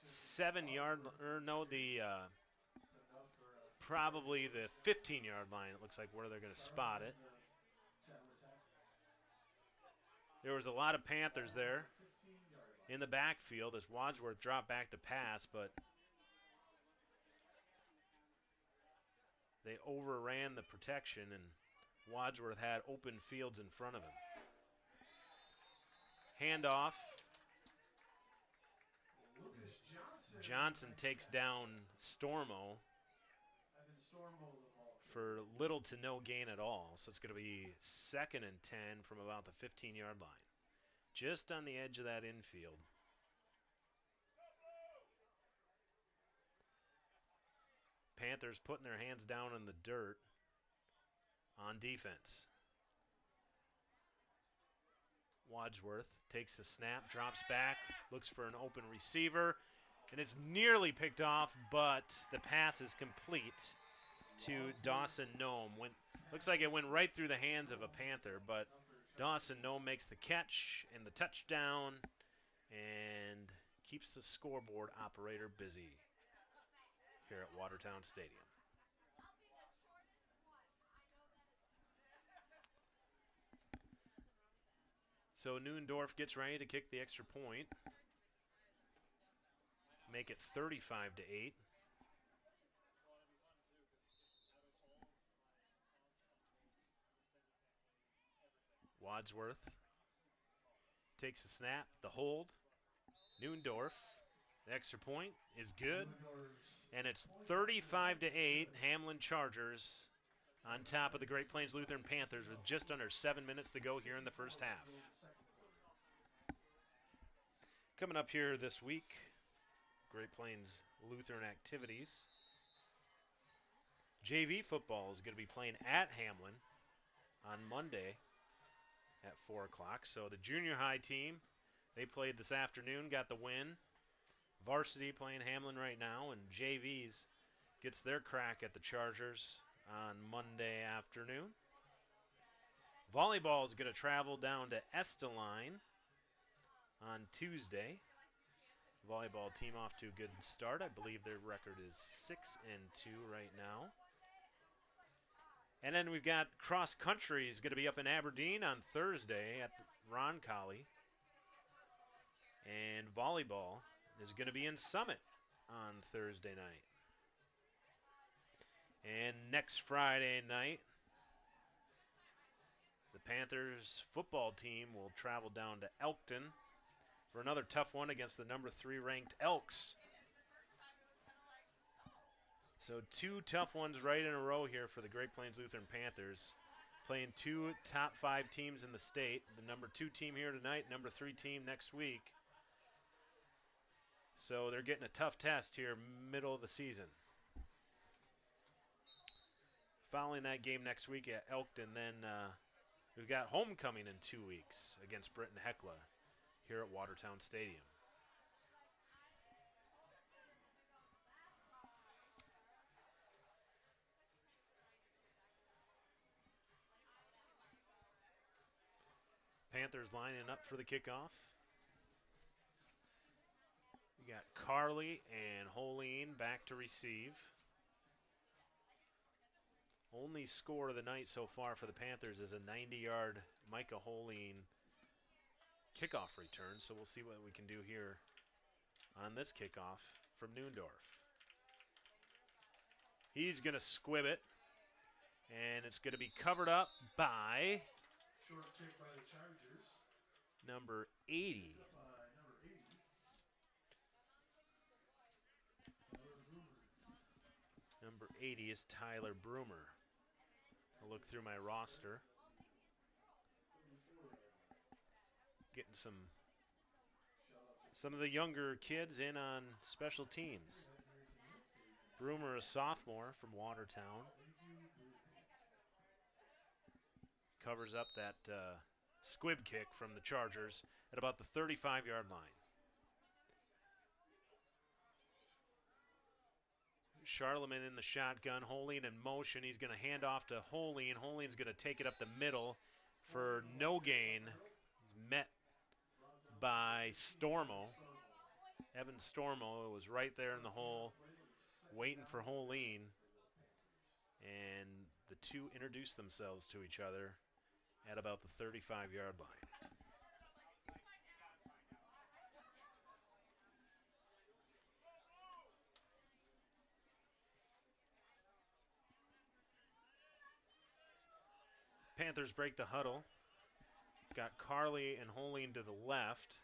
7-yard, probably the 15-yard line, it looks like, where they're going to spot it. There was a lot of Panthers there in the backfield as Wadsworth dropped back to pass, but they overran the protection, and Wadsworth had open fields in front of him. Handoff. Johnson takes down Stormo for little to no gain at all. So it's going to be 2nd and 10 from about the 15-yard line. Just on the edge of that infield. Panthers putting their hands down in the dirt on defense. Wadsworth takes the snap, drops back, looks for an open receiver, and it's nearly picked off, but the pass is complete to Dawson Nome. Looks like it went right through the hands of a Panther, but Dawson Nome makes the catch and the touchdown and keeps the scoreboard operator busy here at Watertown Stadium. So Neuendorf gets ready to kick the extra point. Make it 35-8. Wadsworth takes the snap, the hold. Neuendorf, the extra point is good. And it's 35-8, Hamlin Chargers on top of the Great Plains Lutheran Panthers with just under 7 minutes to go here in the first half. Coming up here this week, Great Plains Lutheran activities. JV football is going to be playing at Hamlin on Monday at 4 o'clock. So the junior high team, they played this afternoon, got the win. Varsity playing Hamlin right now, and JV's gets their crack at the Chargers on Monday afternoon. Volleyball is going to travel down to Esteline on Tuesday. Volleyball team off to a good start. I believe their record is 6-2 right now. And then we've got cross country is going to be up in Aberdeen on Thursday at Roncalli. And volleyball is going to be in Summit on Thursday night. And next Friday night, the Panthers football team will travel down to Elkton for another tough one against the number 3 ranked Elks. So 2 tough ones right in a row here for the Great Plains Lutheran Panthers, playing 2 top 5 teams in the state. The number 2 team here tonight, number 3 team next week. So they're getting a tough test here middle of the season. Following that game next week at Elkton, then we've got homecoming in 2 weeks against Britton Hecla here at Watertown Stadium. Panthers lining up for the kickoff. We got Carly and Holine back to receive. Only score of the night so far for the Panthers is a 90-yard Micah Holine kickoff return, so we'll see what we can do here on this kickoff from Neuendorf. He's going to squib it, and it's going to be covered up by Short kick by the Chargers. Number 80. Picked up by number 80. Tyler Broomer. Number 80 is Tyler Broomer. I'll look through my roster. 34-yard line. Getting some of the younger kids in on special teams. Broomer, a sophomore from Watertown. Covers up that squib kick from the Chargers at about the 35-yard line. Charlemagne in the shotgun. Holine in motion. He's going to hand off to Holine. Holine's going to take it up the middle for no gain. He's met by Stormo. Evan Stormo was right there in the hole waiting for Holine. And the two introduced themselves to each other at about the 35-yard line. Panthers break the huddle. Got Carly and Holine to the left.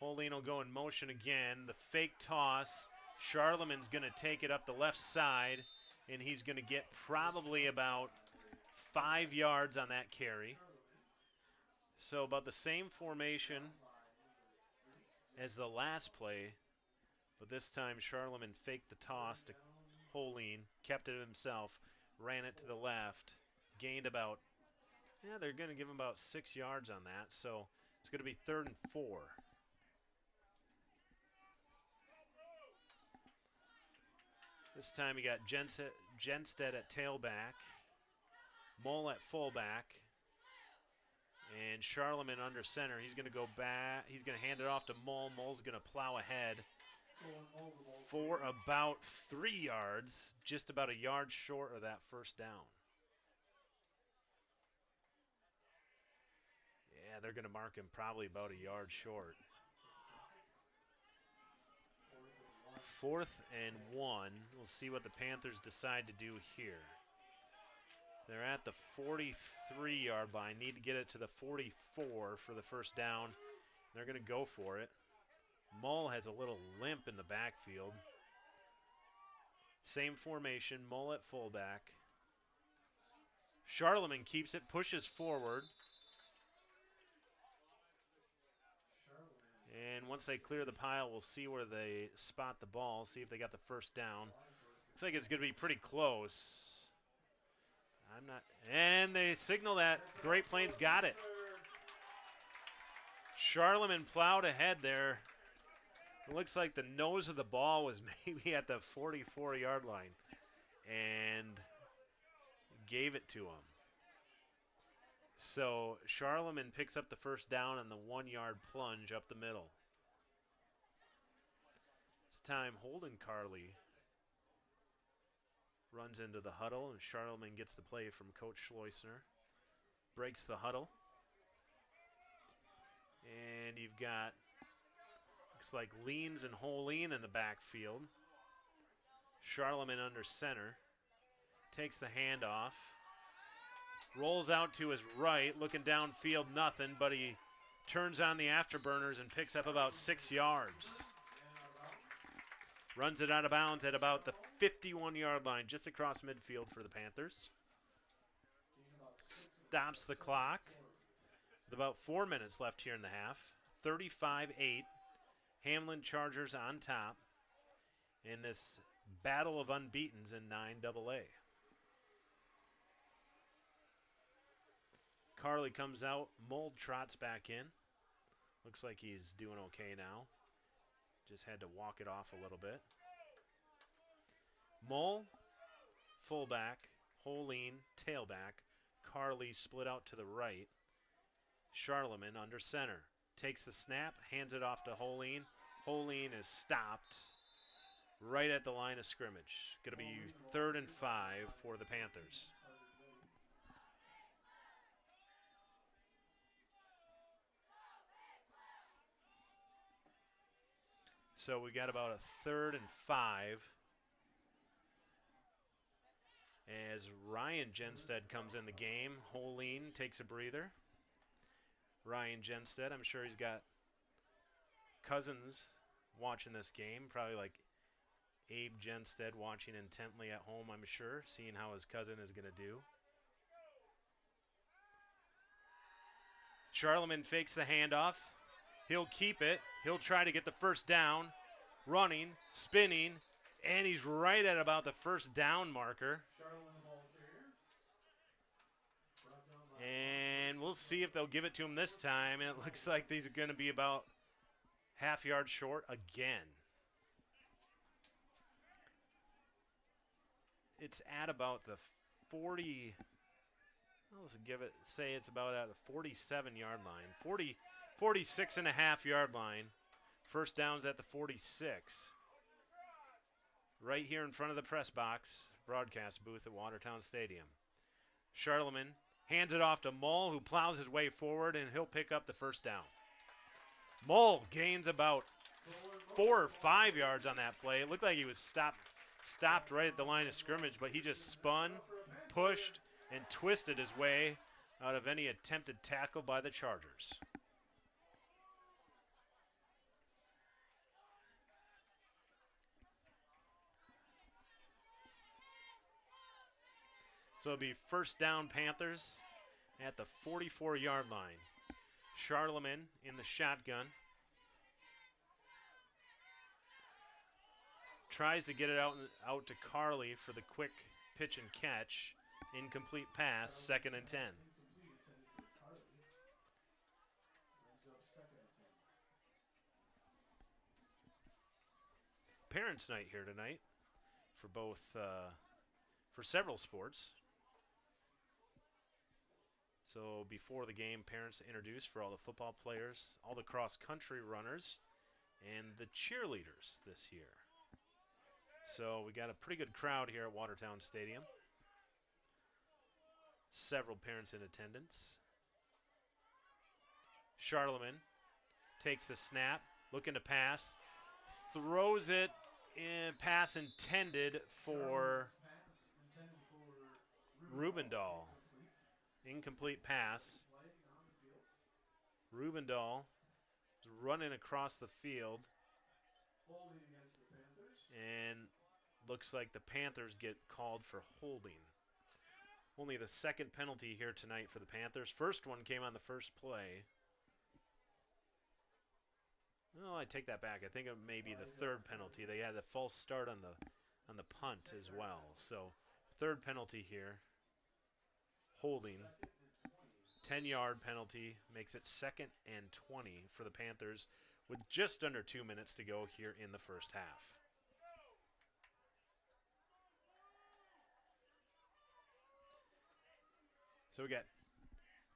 Holine will go in motion again. The fake toss. Charlemagne's going to take it up the left side, and he's going to get probably about 5 yards on that carry. So about the same formation as the last play, but this time Charlemagne faked the toss to Holine, kept it himself, ran it to the left, gained about, they're going to give him about 6 yards on that, so it's going to be 3rd and 4. This time you got Genstead at tailback, Mole at fullback, and Charlemagne under center. He's going to go back. He's going to hand it off to Mole. Mole's going to plow ahead for about 3 yards, just about a yard short of that first down. Yeah, they're going to mark him probably about a yard short. 4th and 1. We'll see what the Panthers decide to do here. They're at the 43-yard line. Need to get it to the 44 for the first down. They're going to go for it. Mull has a little limp in the backfield. Same formation, Mull at fullback. Charlemagne keeps it, pushes forward. And once they clear the pile, we'll see where they spot the ball, see if they got the first down. Looks like it's going to be pretty close. And they signal that Great Plains got it. Charlemagne plowed ahead there. It looks like the nose of the ball was maybe at the 44-yard line and gave it to him. So Charlemagne picks up the first down on the 1-yard plunge up the middle. This time Holden Carley runs into the huddle, and Charlemagne gets the play from Coach Schleusner. Breaks the huddle. And you've got, looks like Leans and Holine in the backfield. Charlemagne under center. Takes the handoff. Rolls out to his right, looking downfield, nothing, but he turns on the afterburners and picks up about 6 yards. Runs it out of bounds at about the 51-yard line, just across midfield for the Panthers. Stops the clock with about 4 minutes left here in the half. 35-8. Hamlin Chargers on top in this battle of unbeatens in 9AA. Carly comes out. Mold trots back in. Looks like he's doing okay now. Just had to walk it off a little bit. Mole, fullback. Holine, tailback. Carly split out to the right. Charlemagne under center. Takes the snap, hands it off to Holine. Holine is stopped right at the line of scrimmage. Going to be 3rd and 5 for the Panthers. So we got about a 3rd and 5 as Ryan Genstead comes in the game. Holine takes a breather. Ryan Genstead. I'm sure he's got cousins watching this game, probably like Abe Genstead watching intently at home, I'm sure, seeing how his cousin is going to do. Charlemagne fakes the handoff. He'll keep it. He'll try to get the first down. Running, spinning, and he's right at about the first down marker. And we'll see if they'll give it to him this time. And it looks like these are going to be about half yard short again. It's at about the 40. Let's say it's about at the 47-yard line. 46.5-yard line. First down's at the 46. Right here in front of the press box, broadcast booth at Watertown Stadium. Charlemagne hands it off to Mull, who plows his way forward, and he'll pick up the first down. Mull gains about 4 or 5 yards on that play. It looked like he was stopped right at the line of scrimmage, but he just spun, pushed, and twisted his way out of any attempted tackle by the Chargers. So it'll be first down Panthers at the 44-yard line. Charlemagne in the shotgun. Tries to get it out to Carly for the quick pitch and catch. Incomplete pass, 2nd and 10. Parents' night here tonight for for several sports. So before the game, parents introduced for all the football players, all the cross-country runners, and the cheerleaders this year. So we got a pretty good crowd here at Watertown Stadium. Several parents in attendance. Charlemagne takes the snap, looking to pass, throws it in pass intended for Rubendahl. Incomplete pass. Rubendahl is running across the field. And looks like the Panthers get called for holding. Only the second penalty here tonight for the Panthers. First one came on the first play. No, I take that back. I think it may be the third penalty. They had a false start on the punt as well. So third penalty here. Holding. 10-yard penalty makes it 2nd and 20 for the Panthers with just under 2 minutes to go here in the first half. So we got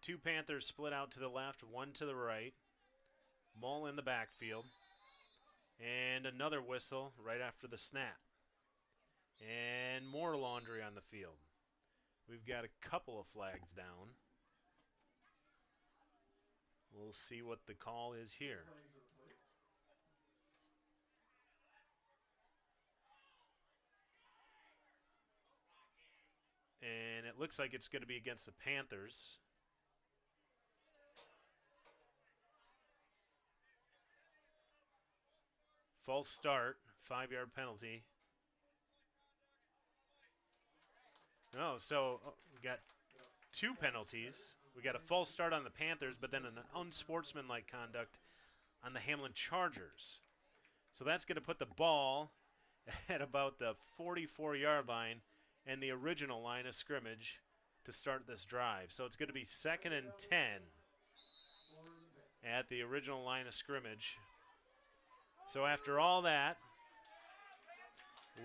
2 Panthers split out to the left, 1 to the right. Mull in the backfield. And another whistle right after the snap. And more laundry on the field. We've got a couple of flags down. We'll see what the call is here. And it looks like it's going to be against the Panthers. False start, 5-yard penalty. No, so we got 2 penalties. We got a false start on the Panthers, but then an unsportsmanlike conduct on the Hamlin Chargers. So that's going to put the ball at about the 44-yard line and the original line of scrimmage to start this drive. So it's going to be 2nd and 10 at the original line of scrimmage. So after all that,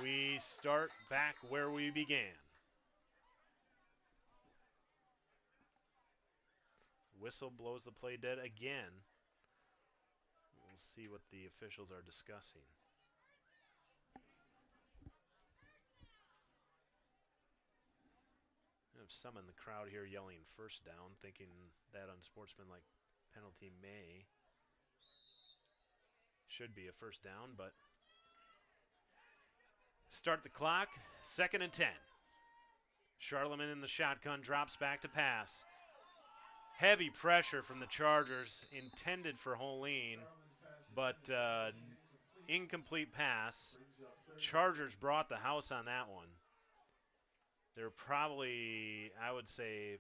we start back where we began. Whistle blows the play dead again. We'll see what the officials are discussing. I have some in the crowd here yelling first down, thinking that unsportsmanlike penalty should be a first down, but start the clock, 2nd and 10. Charlemagne in the shotgun drops back to pass. Heavy pressure from the Chargers, intended for Holeen, but incomplete pass. Chargers brought the house on that one. There are probably, I would say,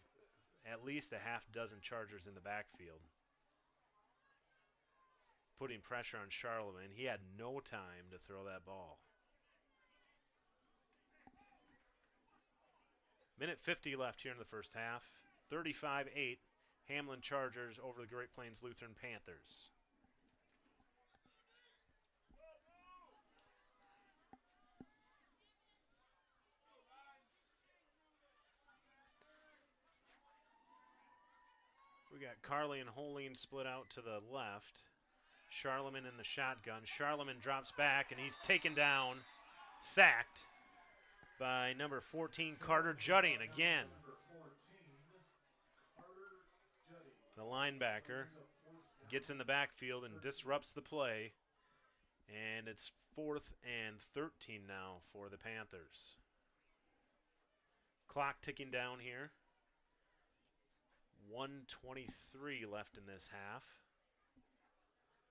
at least a half dozen Chargers in the backfield, putting pressure on Charlemagne. He had no time to throw that ball. Minute 50 left here in the first half. 35-8, Hamlin Chargers over the Great Plains Lutheran Panthers. We got Carly and Holeen split out to the left. Charlemagne in the shotgun. Charlemagne drops back, and he's taken down, sacked by number 14, Carter Judding again. The linebacker gets in the backfield and disrupts the play, and it's 4th and 13 now for the Panthers. Clock ticking down here. 1:23 left in this half.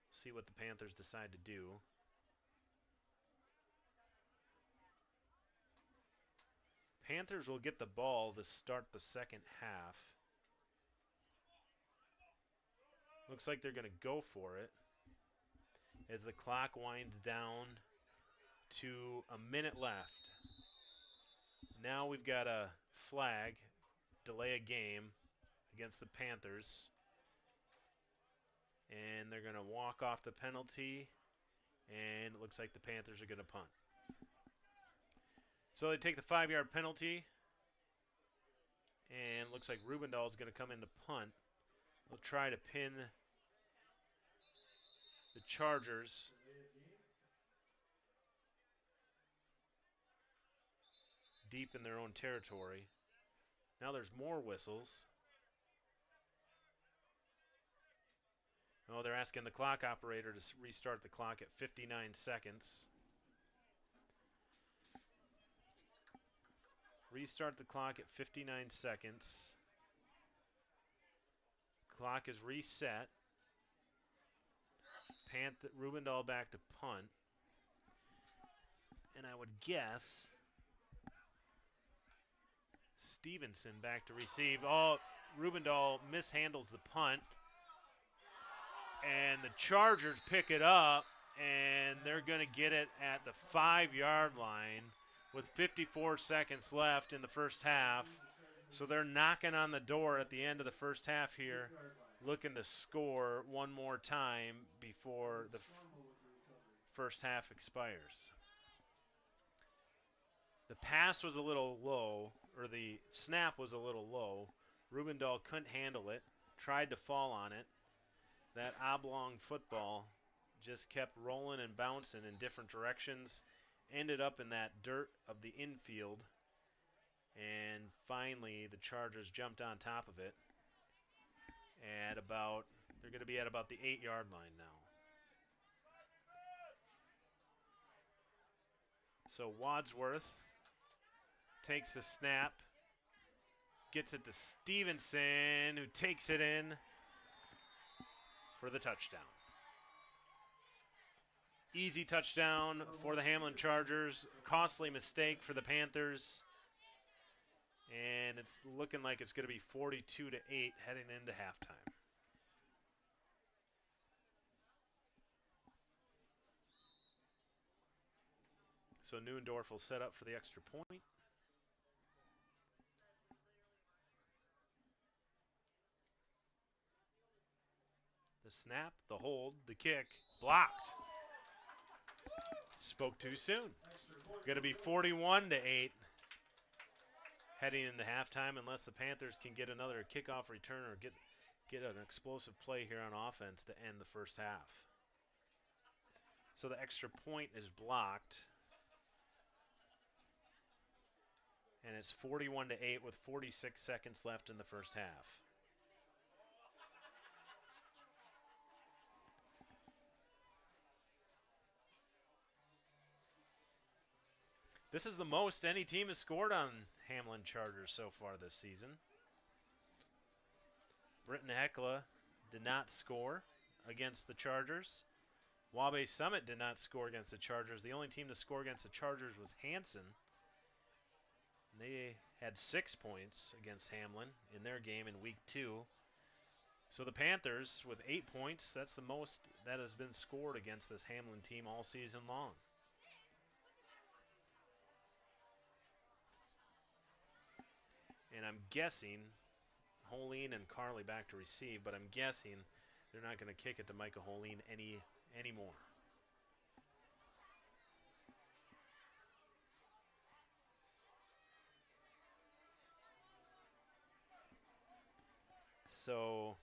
See what the Panthers decide to do. Panthers will get the ball to start the second half. Looks like they're going to go for it as the clock winds down to a minute left. Now we've got a flag, delay a game against the Panthers. And they're going to walk off the penalty, and it looks like the Panthers are going to punt. So they take the 5-yard penalty, and it looks like Rubendahl is going to come in to punt. They'll try to pin the Chargers. Deep in their own territory. Now there's more whistles. Oh, they're asking the clock operator to restart the clock at 59 seconds. Restart the clock at 59 seconds. Clock is reset. Rubendahl back to punt. And I would guess Stevenson back to receive. Oh, Rubendahl mishandles the punt. And the Chargers pick it up, and they're going to get it at the 5-yard line with 54 seconds left in the first half. So they're knocking on the door at the end of the first half here, looking to score one more time before the first half expires. The pass was a little low, or the snap was a little low. Rubendahl couldn't handle it, tried to fall on it. That oblong football just kept rolling and bouncing in different directions, ended up in that dirt of the infield, and finally the Chargers jumped on top of it at about, they're going to be at about the 8-yard line now. So Wadsworth takes the snap, gets it to Stevenson, who takes it in for the touchdown. Easy touchdown for the Hamlin Chargers. Costly mistake for the Panthers. And it's looking like it's going to be 42-8 heading into halftime. So Neuendorf will set up for the extra point. The snap, the hold, the kick, blocked. Spoke too soon. Going to be 41-8 heading into halftime unless the Panthers can get another kickoff return or get an explosive play here on offense to end the first half. So the extra point is blocked. And it's 41-8 with 46 seconds left in the first half. This is the most any team has scored on Hamlin Chargers so far this season. Britton Hecla did not score against the Chargers. Wabash Summit did not score against the Chargers. The only team to score against the Chargers was Hanson. They had 6 points against Hamlin in their game in week 2. So the Panthers with 8 points, that's the most that has been scored against this Hamlin team all season long. And I'm guessing, Holine and Carly back to receive, but I'm guessing they're not going to kick it to Micah Holine anymore. So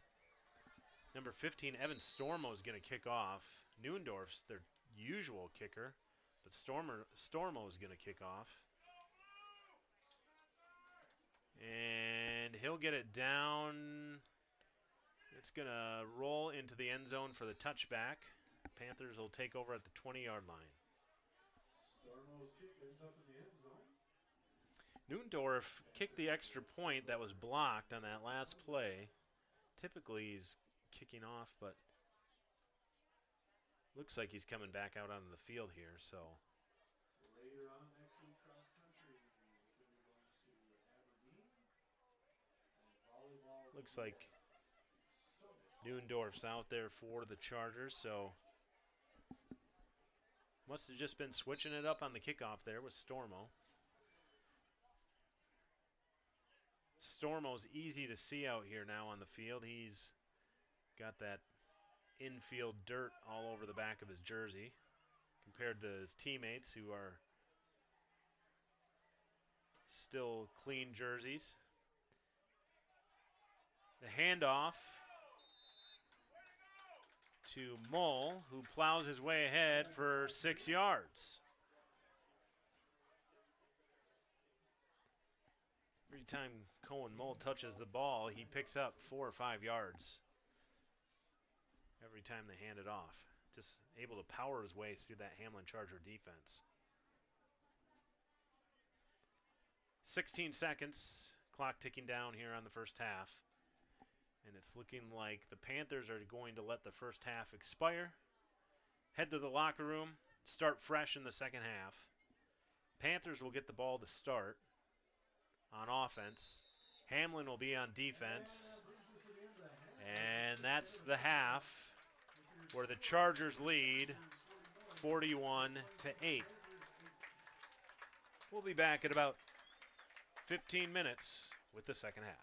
number 15, Evan Stormo is going to kick off. Neundorf's their usual kicker, but Stormo is going to kick off. And he'll get it down. It's going to roll into the end zone for the touchback. Panthers will take over at the 20-yard line. Stormo's kick ends up in the end zone. Neundorf kicked the extra point that was blocked on that last play. Typically he's kicking off, but looks like he's coming back out onto the field here. So later on next week, cross country is going to be going to Aberdeen. And volleyball looks like Neundorf's out there for the Chargers. So must have just been switching it up on the kickoff there with Stormo. Stormo's easy to see out here now on the field. He's got that infield dirt all over the back of his jersey compared to his teammates who are still clean jerseys. The handoff to Mull, who plows his way ahead for 6 yards. Every time Cohen Mull touches the ball, he picks up 4 or 5 yards. Every time they hand it off. Just able to power his way through that Hamlin Charger defense. 16 seconds, clock ticking down here on the first half. And it's looking like the Panthers are going to let the first half expire, head to the locker room, start fresh in the second half. Panthers will get the ball to start on offense. Hamlin will be on defense. And that's the half where the Chargers lead 41-8. We'll be back at about 15 minutes with the second half.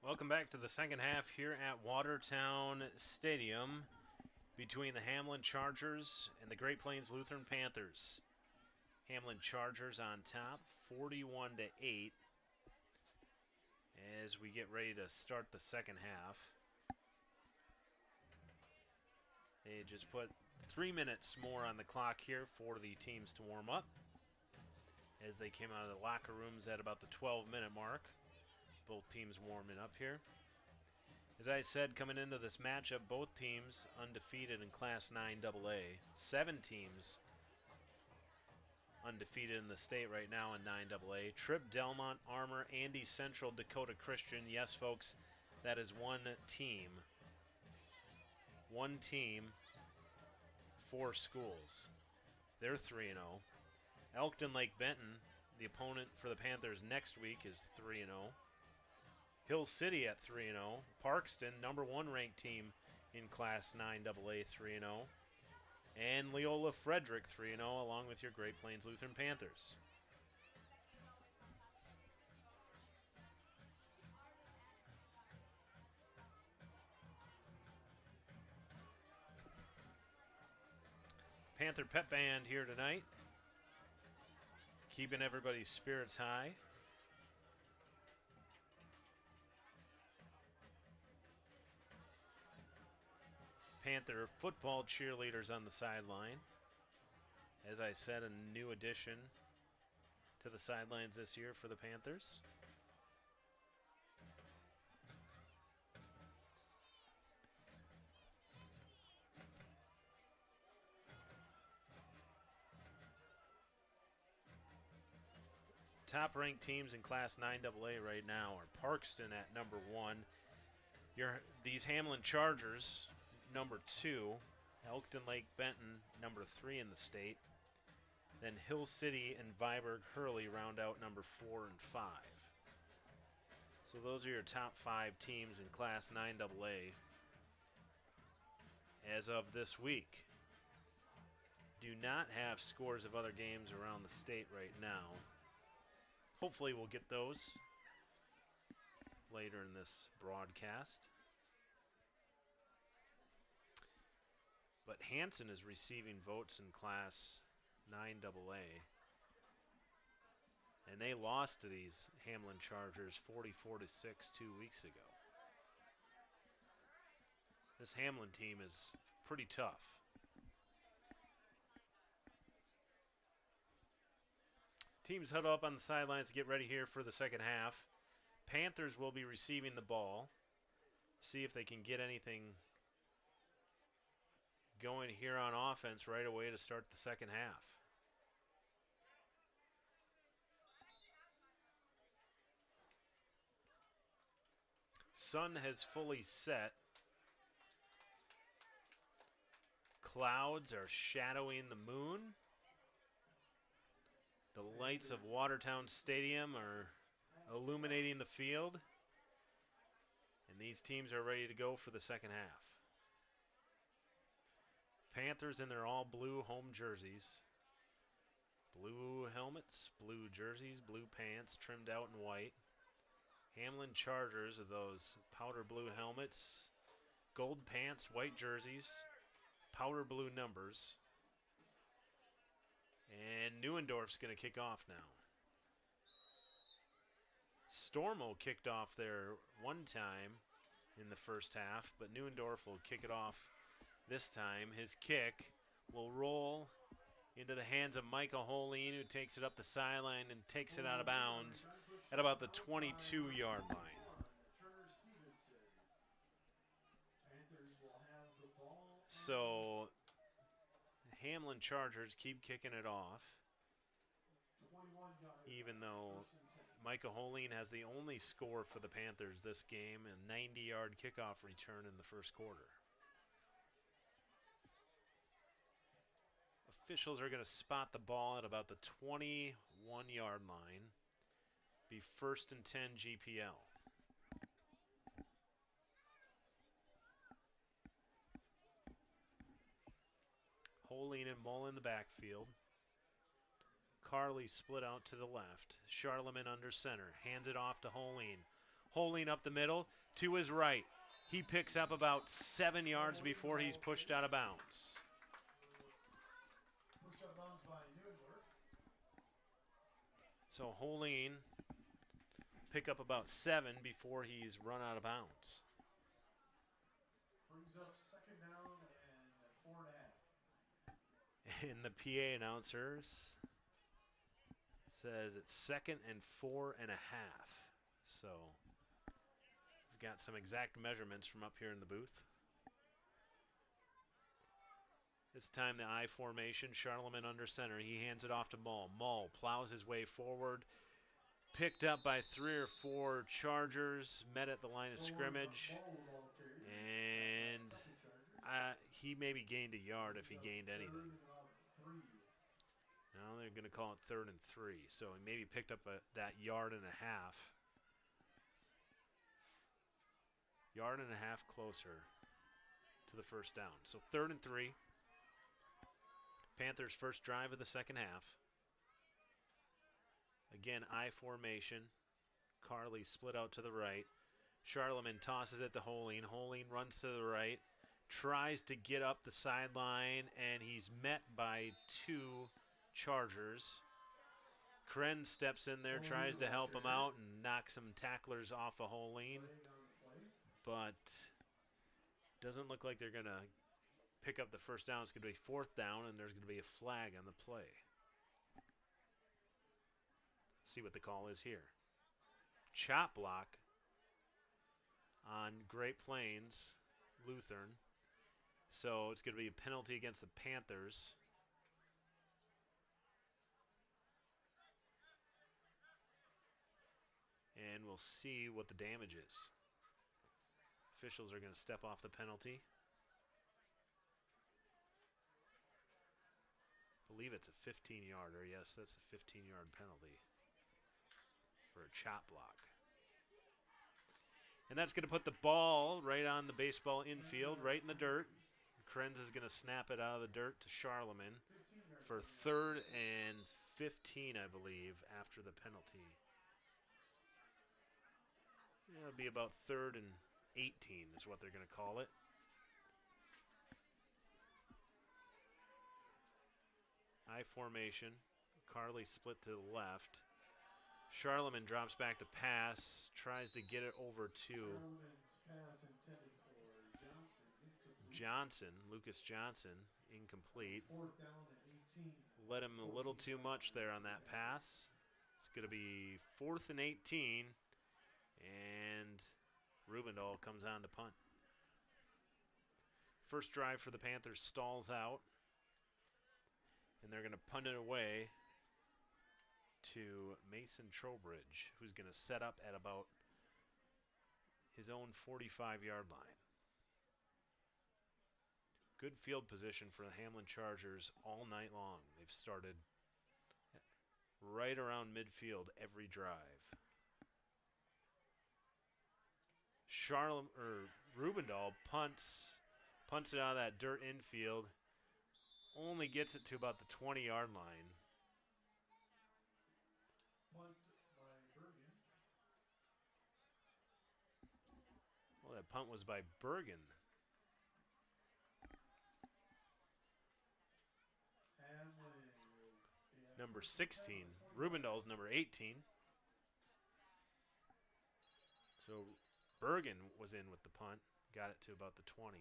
Welcome back to the second half here at Watertown Stadium between the Hamlin Chargers and the Great Plains Lutheran Panthers. Hamlin Chargers on top, 41-8, as we get ready to start the second half. They just put 3 minutes more on the clock here for the teams to warm up as they came out of the locker rooms at about the 12-minute mark. Both teams warming up here. As I said, coming into this matchup, both teams undefeated in Class 9AA. 7 teams undefeated in the state right now in 9AA. Tripp, Delmont, Armour, Andy Central, Dakota Christian. Yes, folks, that is one team. One team, 4 schools. They're 3-0. Elkton Lake Benton, the opponent for the Panthers next week, is 3-0. Hill City at 3-0. Parkston, number 1 ranked team in Class 9AA, 3-0. And Leola Frederick, 3-0, along with your Great Plains Lutheran Panthers. Panther Pep Band here tonight, keeping everybody's spirits high. Panther football cheerleaders on the sideline. As I said, a new addition to the sidelines this year for the Panthers. Top-ranked teams in Class 9AA right now are Parkston at number 1. These Hamlin Chargers, number 2. Elkton Lake Benton, number 3 in the state. Then Hill City and Viborg Hurley round out number 4 and 5. So those are your top 5 teams in Class 9AA as of this week. Do not have scores of other games around the state right now. Hopefully we'll get those later in this broadcast. But Hanson is receiving votes in Class 9AA. And they lost to these Hamlin Chargers 44-6 2 weeks ago. This Hamlin team is pretty tough. Teams huddle up on the sidelines to get ready here for the second half. Panthers will be receiving the ball. See if they can get anything going here on offense right away to start the second half. Sun has fully set. Clouds are shadowing the moon. The lights of Watertown Stadium are illuminating the field. And these teams are ready to go for the second half. Panthers in their all-blue home jerseys. Blue helmets, blue jerseys, blue pants, trimmed out in white. Hamlin Chargers with those powder blue helmets, gold pants, white jerseys, powder blue numbers. And Neuendorf's going to kick off now. Stormo kicked off there one time in the first half, but Neuendorf will kick it off this time. His kick will roll into the hands of Michael Holeen, who takes it up the sideline and takes it out of bounds at about the 22-yard line. So Hamlin Chargers keep kicking it off, even though Micah Holeen has the only score for the Panthers this game, a 90-yard kickoff return in the first quarter. Officials are going to spot the ball at about the 21-yard line. Be 1st and 10 GPL. Holeen and Mull in the backfield. Carly split out to the left. Charlemagne under center. Hands it off to Holeen. Holding up the middle to his right. He picks up about 7 yards before he's pushed out of bounds. Pushed up bounds by Neuendorf. So Holding pick up about 7 before he's run out of bounds. Brings up 2nd down and 4.5. And the PA announcers says it's 2nd and 4.5. So we've got some exact measurements from up here in the booth. This time the I formation, Charlemagne under center. He hands it off to Mull. Mull plows his way forward. Picked up by 3 or 4 Chargers. Met at the line of scrimmage. And he maybe gained a yard if he gained anything. Now they're going to call it 3rd and 3. So he maybe picked up that yard and a half. Yard and a half closer to the first down. So 3rd and 3. Panthers' first drive of the second half. Again, I formation. Carly split out to the right. Charlemagne tosses it to Holing. Holing runs to the right. Tries to get up the sideline, and he's met by 2 Chargers. Kren steps in there, tries to help him out, and knocks some tacklers off of Holing. But doesn't look like they're going to pick up the first down. It's going to be 4th down, and there's going to be a flag on the play. See what the call is here. Chop block on Great Plains Lutheran. So it's going to be a penalty against the Panthers. And we'll see what the damage is. Officials are going to step off the penalty. I believe it's a 15-yarder. Yes, that's a 15-yard penalty for a chop block. And that's going to put the ball right on the baseball infield, right in the dirt. Krenz is going to snap it out of the dirt to Charlemagne for 3rd and 15, I believe, after the penalty. It'll be about 3rd and 18 is what they're going to call it. I formation. Carly split to the left. Charlemagne drops back to pass. Tries to get it over to Pass intended for Johnson. Lucas Johnson. Incomplete. 4th down and 18. Let him a little too much there on that pass. It's going to be 4th and 18. And Rubendahl comes on to punt. First drive for the Panthers stalls out. And they're going to punt it away to Mason Trowbridge, who's going to set up at about his own 45-yard line. Good field position for the Hamlin Chargers all night long. They've started right around midfield every drive. Rubendahl punts it out of that dirt infield. Only gets it to about the 20-yard line. Punt by Bergen. Well, that punt was by Bergen. Number 16. Rubendahl's number 18. So Bergen was in with the punt. Got it to about the 20.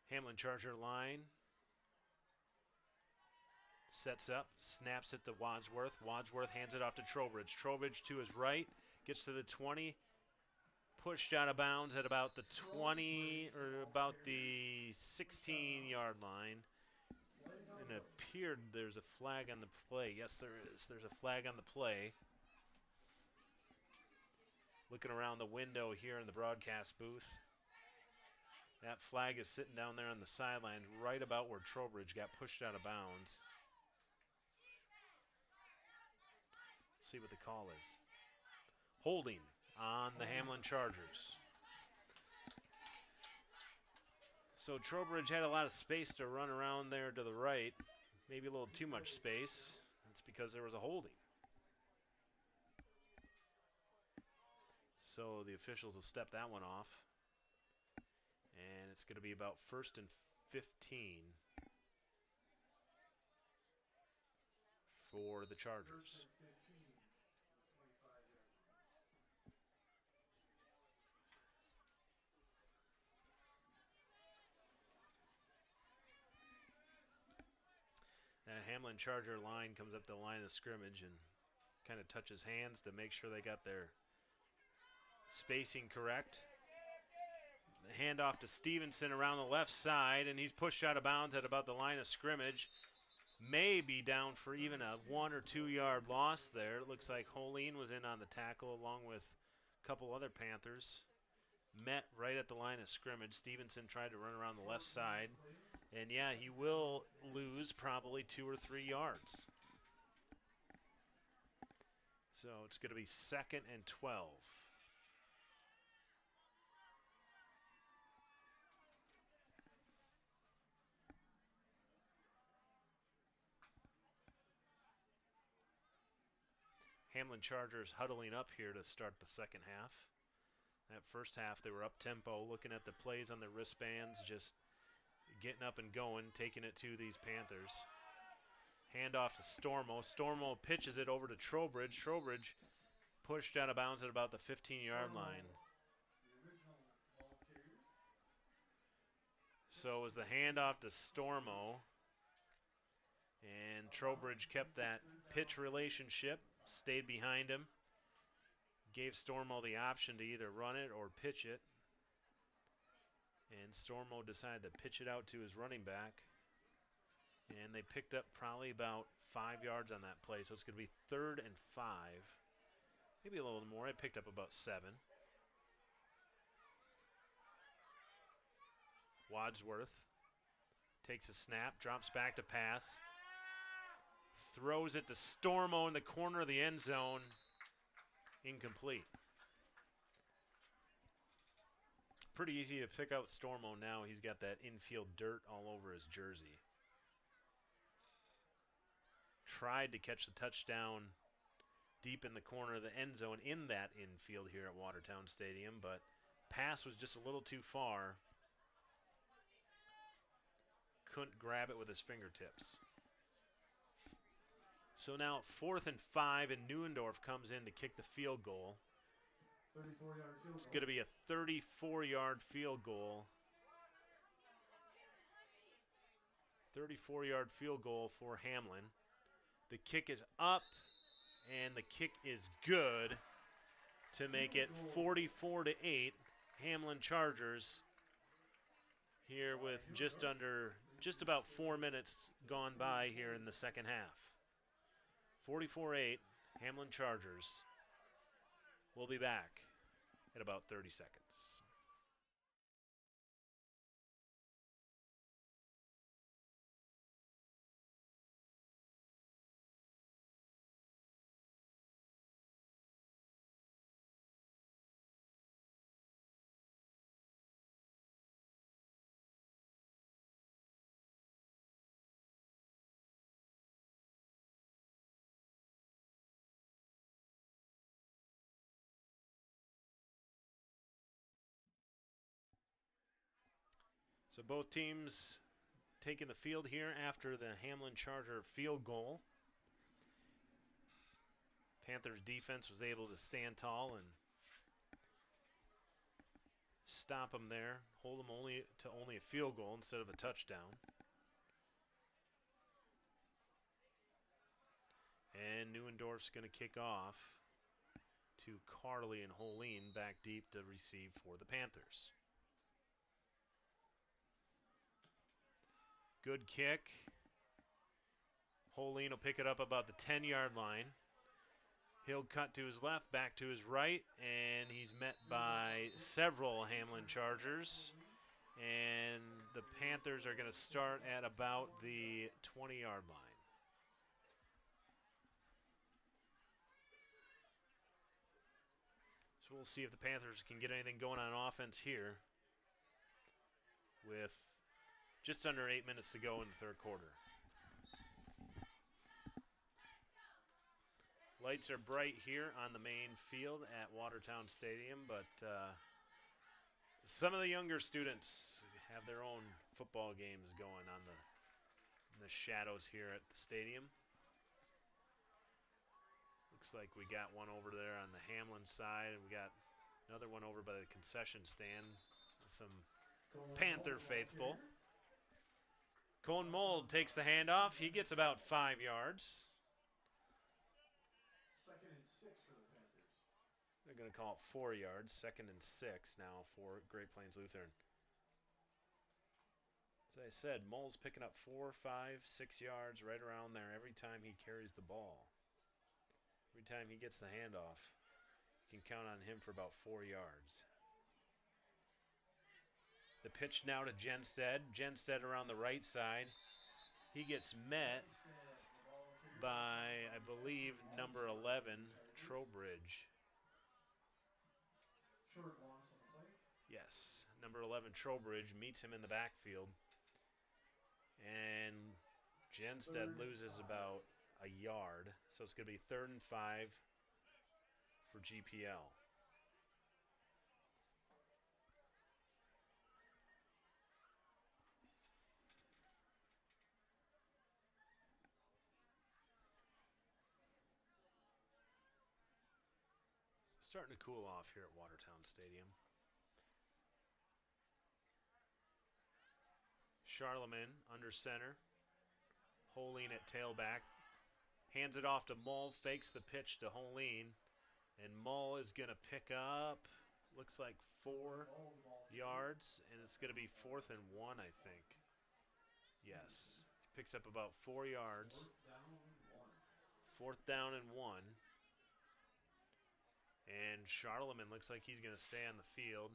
Hamlin Charger line. Sets up, snaps it to Wadsworth. Wadsworth hands it off to Trowbridge. Trowbridge to his right, gets to the 20. Pushed out of bounds at about the 20 or about the 16-yard line. And it appeared there's a flag on the play. Yes, there is. There's a flag on the play. Looking around the window here in the broadcast booth. That flag is sitting down there on the sideline right about where Trowbridge got pushed out of bounds. See what the call is. Holding on the Hamlin Chargers. So Trowbridge had a lot of space to run around there to the right. Maybe a little too much space. That's because there was a holding. So the officials will step that one off. And it's going to be about 1st and 15 for the Chargers. That Hamlin Charger line comes up the line of scrimmage and kind of touches hands to make sure they got their spacing correct. The handoff to Stevenson around the left side, and he's pushed out of bounds at about the line of scrimmage. May be down for even a 1 or 2 yard loss there. It looks like Holeen was in on the tackle along with a couple other Panthers. Met right at the line of scrimmage. Stevenson tried to run around the left side. And yeah, he will lose probably 2 or 3 yards. So it's going to be 2nd and 12. Hamlin Chargers huddling up here to start the second half. That first half, they were up tempo, looking at the plays on their wristbands, just getting up and going, taking it to these Panthers. Handoff to Stormo. Stormo pitches it over to Trowbridge. Trowbridge pushed out of bounds at about the 15-yard line. So it was the handoff to Stormo. And Trowbridge kept that pitch relationship, stayed behind him, gave Stormo the option to either run it or pitch it. And Stormo decided to pitch it out to his running back. And they picked up probably about 5 yards on that play. So it's going to be 3rd and 5. Maybe a little more. I picked up about 7. Wadsworth takes a snap, drops back to pass. Throws it to Stormo in the corner of the end zone. Incomplete. Pretty easy to pick out Stormo now. He's got that infield dirt all over his jersey. Tried to catch the touchdown deep in the corner of the end zone in that infield here at Watertown Stadium, but pass was just a little too far. Couldn't grab it with his fingertips. So now 4th and 5, and Neuendorf comes in to kick the field goal. 34-yard field It's goal. going to be a 34-yard field goal. 34-yard field goal for Hamlin. The kick is up, and the kick is good to make it 44-8. Hamlin Chargers here with just about 4 minutes gone by here in the second half. 44-8, Hamlin Chargers. We'll be back in about 30 seconds. So both teams taking the field here after the Hamlin Charger field goal. Panthers defense was able to stand tall and stop them there, hold them only a field goal instead of a touchdown. And Neuendorf's going to kick off to Carley and Holeen back deep to receive for the Panthers. Good kick. Holeen will pick it up about the 10-yard line. He'll cut to his left, back to his right, and he's met by several Hamlin Chargers. And the Panthers are going to start at about the 20-yard line. So we'll see if the Panthers can get anything going on offense here with Just under 8 minutes to go in the third quarter. Lights are bright here on the main field at Watertown Stadium, but some of the younger students have their own football games going on in the shadows here at the stadium. Looks like we got one over there on the Hamlin side, and we got another one over by the concession stand. Some Panther faithful. Cone Mold takes the handoff. He gets about 5 yards. 2nd and 6 for the Panthers. They're going to call it 4 yards. 2nd and 6 now for Great Plains Lutheran. As I said, Mold's picking up 4, 5, 6 yards right around there every time he carries the ball. Every time he gets the handoff, you can count on him for about 4 yards. The pitch now to Genstead. Genstead around the right side. He gets met by, I believe, number 11, Trowbridge. Short loss on the play. Yes, number 11, Trowbridge meets him in the backfield. And Genstead loses about a yard. So it's going to be 3rd and 5 for GPL. Starting to cool off here at Watertown Stadium. Charlemagne under center. Holine at tailback. Hands it off to Mull. Fakes the pitch to Holine. And Mull is going to pick up, looks like 4 yards. And it's going to be 4th and 1, I think. Yes. Picks up about 4 yards. 4th down and 1. And Charlemagne looks like he's going to stay on the field.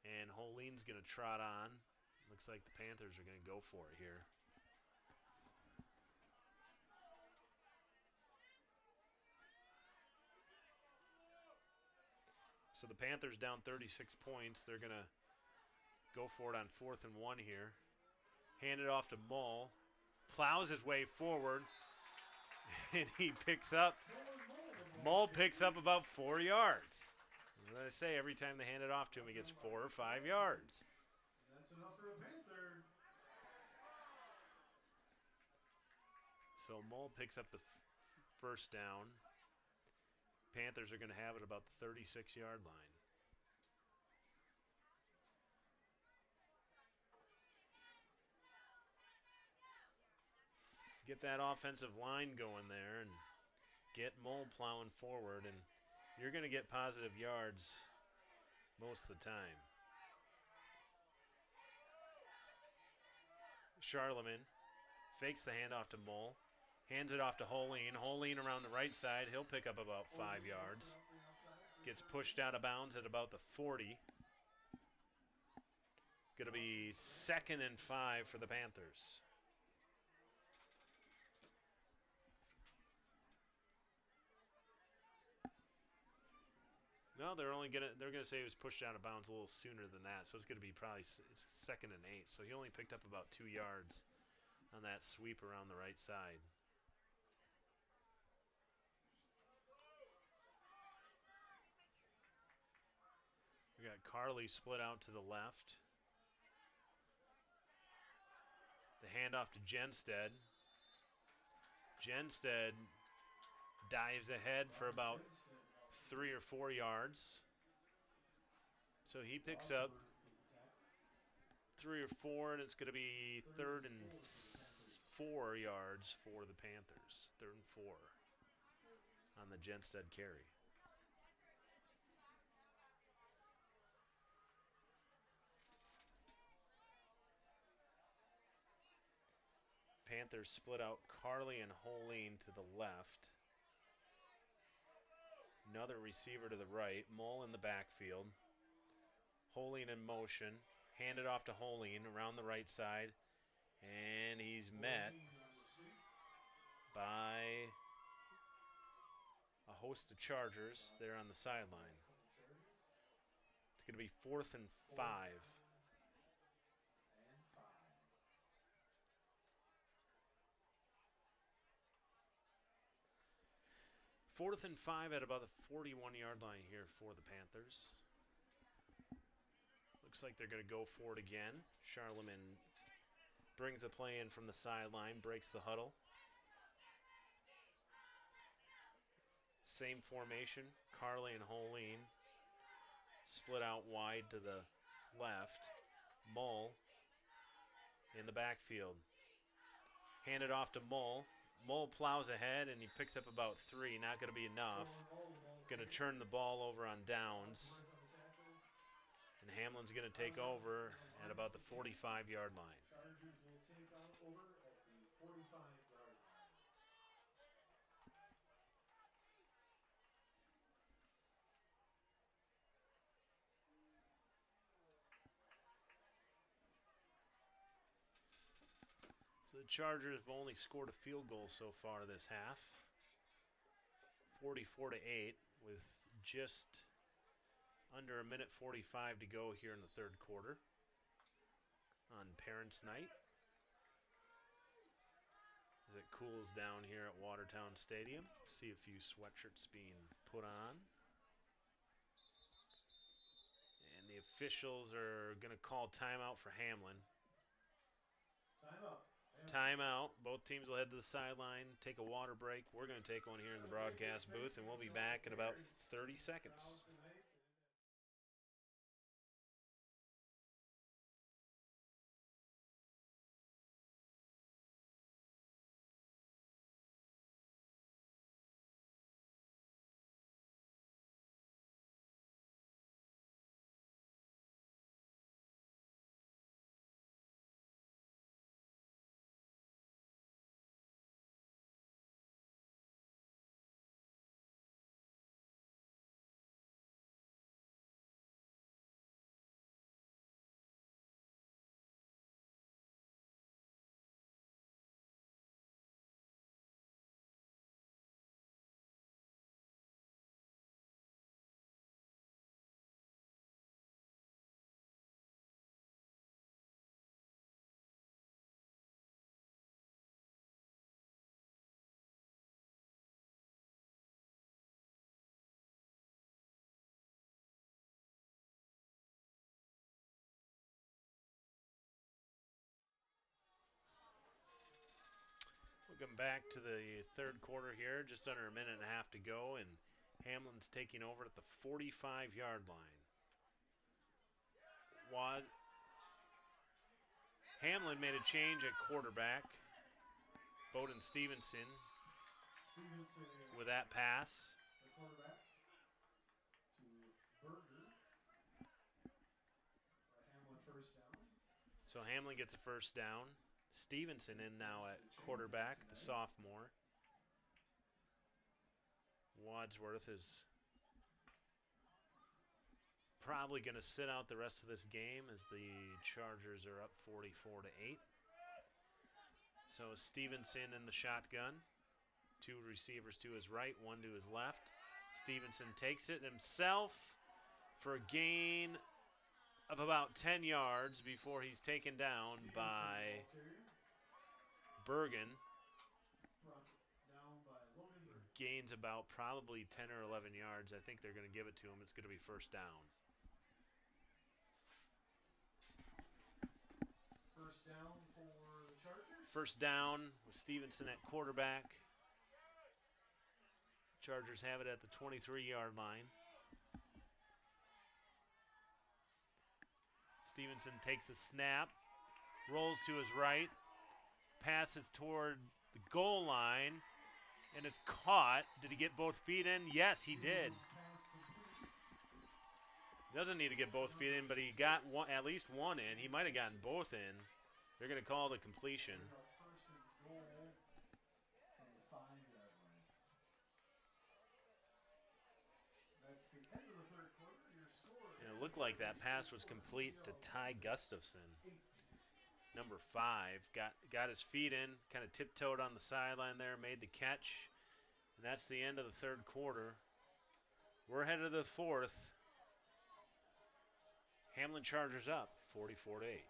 And Holine's going to trot on. Looks like the Panthers are going to go for it here. So the Panthers down 36 points. They're going to go for it on 4th and 1 here. Hand it off to Mull. Plows his way forward. And he picks up. Mull picks up about 4 yards. As I say, every time they hand it off to him, he gets 4 or 5 yards. That's enough for a Panther. So Mull picks up the first down. Panthers are going to have it about the 36-yard line. Get that offensive line going there and get Mull plowing forward, and you're going to get positive yards most of the time. Charlemagne fakes the handoff to Mull. Hands it off to Holine. Holine around the right side. He'll pick up about 5 yards. Gets pushed out of bounds at about the 40. Going to be 2nd and 5 for the Panthers. No, they're gonna say he was pushed out of bounds a little sooner than that, so it's gonna be probably it's 2nd and 8. So he only picked up about 2 yards on that sweep around the right side. We got Carly split out to the left. The handoff to Genstead. Genstead dives ahead for about 3 or 4 yards. So he picks up 3 or 4, and it's going to be 3rd and 4 yards for the Panthers. 3rd and 4 on the Genstead carry. Panthers split out Carly and Holine to the left. Another receiver to the right. Mull in the backfield. Holine in motion. Handed off to Holine around the right side. And he's met by a host of Chargers there on the sideline. It's going to be 4th and 5. 4th and 5 at about the 41-yard line here for the Panthers. Looks like they're going to go for it again. Charlemagne brings a play in from the sideline, breaks the huddle. Same formation, Carley and Holeen split out wide to the left. Mull in the backfield. Handed off to Mull. Mull plows ahead and he picks up about 3. Not going to be enough. Going to turn the ball over on downs. And Hamlin's going to take over at about the 45-yard line. Chargers will take over at the 45-yard line. So the Chargers have only scored a field goal so far this half. 44-8 with just under a minute 45 to go here in the third quarter on Parents' Night. As it cools down here at Watertown Stadium. See a few sweatshirts being put on. And the officials are going to call timeout for Hamlin. Timeout. Timeout. Both teams will head to the sideline, take a water break. We're going to take one here in the broadcast booth, and we'll be back in about 30 seconds. Welcome back to the third quarter here. Just under a minute and a half to go, and Hamlin's taking over at the 45-yard line. Hamlin made a change at quarterback. Bowden Stevenson with that pass. The quarterback to Berger for Hamlin first down. So Hamlin gets a first down. Stevenson in now at quarterback, the sophomore. Wadsworth is probably going to sit out the rest of this game as the Chargers are up 44-8. So Stevenson in the shotgun. 2 receivers to his right, 1 to his left. Stevenson takes it himself for a gain of about 10 yards before he's taken down by Bergen. Down by Logan Bergen. Gains about probably 10 or 11 yards. I think they're going to give it to him. It's going to be first down. First down for the Chargers. First down with Stevenson at quarterback. Chargers have it at the 23-yard line. Stevenson takes a snap, rolls to his right, passes toward the goal line, and it's caught. Did he get both feet in? Yes, he did. Doesn't need to get both feet in, but he got one, at least one in. He might have gotten both in. They're going to call it a completion. First and goal from the 5-yard line. That's the end of the third quarter. Your score. And it looked like that pass was complete to Ty Gustafson. Number 5 got his feet in, kind of tiptoed on the sideline there, made the catch. And that's the end of the third quarter. We're headed to the fourth. Hamlin Chargers up 44-8.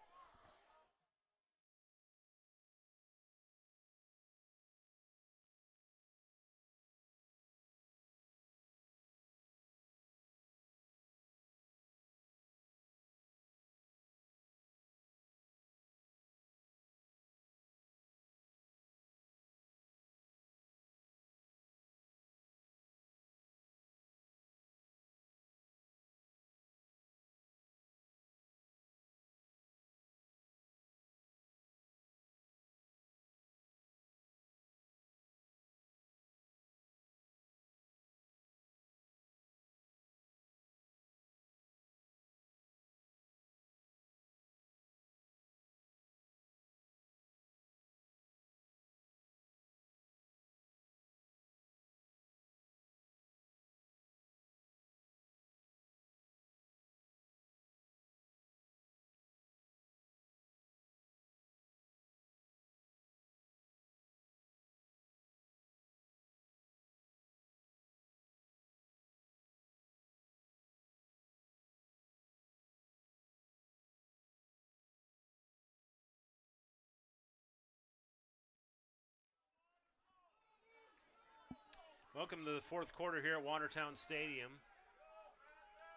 Welcome to the fourth quarter here at Watertown Stadium.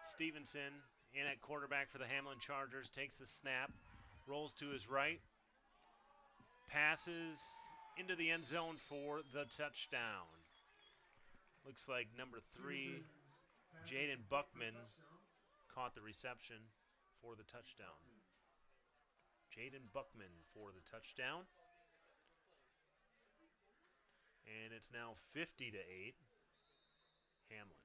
Stevenson in at quarterback for the Hamlin Chargers, takes the snap, rolls to his right, passes into the end zone for the touchdown. Looks like number 3, Jaden Buckman, caught the reception for the touchdown. Jaden Buckman for the touchdown. And it's now 50-8, Hamlin.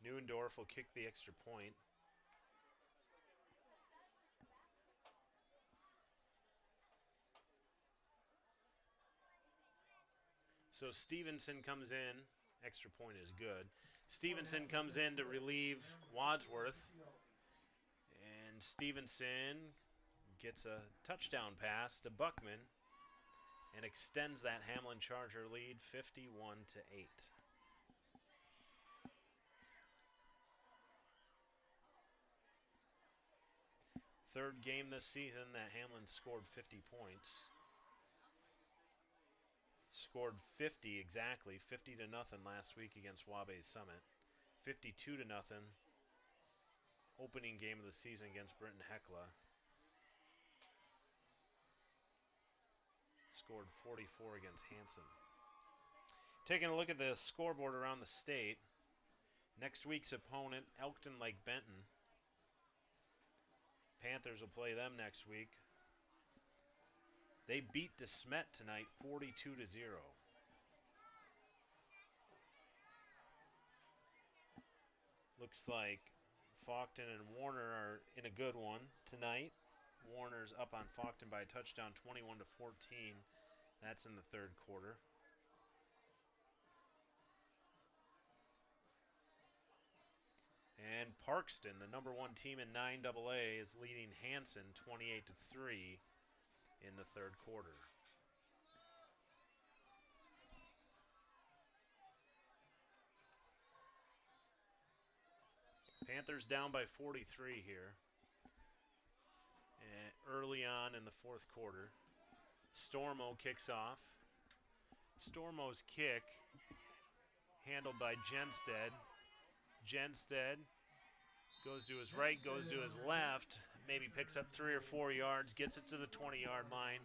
Neuendorf will kick the extra point. So Stevenson comes in. Extra point is good. Stevenson comes in to relieve Wadsworth. And Stevenson gets a touchdown pass to Buckman and extends that Hamlin Charger lead 51-8. Third game this season that Hamlin scored 50 points. Scored 50 exactly, 50-0 last week against Wabash Summit. 52-0 opening game of the season against Britton Hecla. Scored 44 against Hanson. Taking a look at the scoreboard around the state. Next week's opponent, Elkton Lake Benton. Panthers will play them next week. They beat DeSmet tonight 42-0. Looks like Faulkton and Warner are in a good one tonight. Warner's up on Faulkton by a touchdown, 21-14. That's in the third quarter. And Parkston, the number 1 team in 9AA, is leading Hanson 28-3 in the third quarter. Panthers down by 43 here. Early on in the fourth quarter. Stormo kicks off. Stormo's kick handled by Genstead. Genstead goes to his right, goes to his left, maybe picks up 3 or 4 yards, gets it to the 20-yard line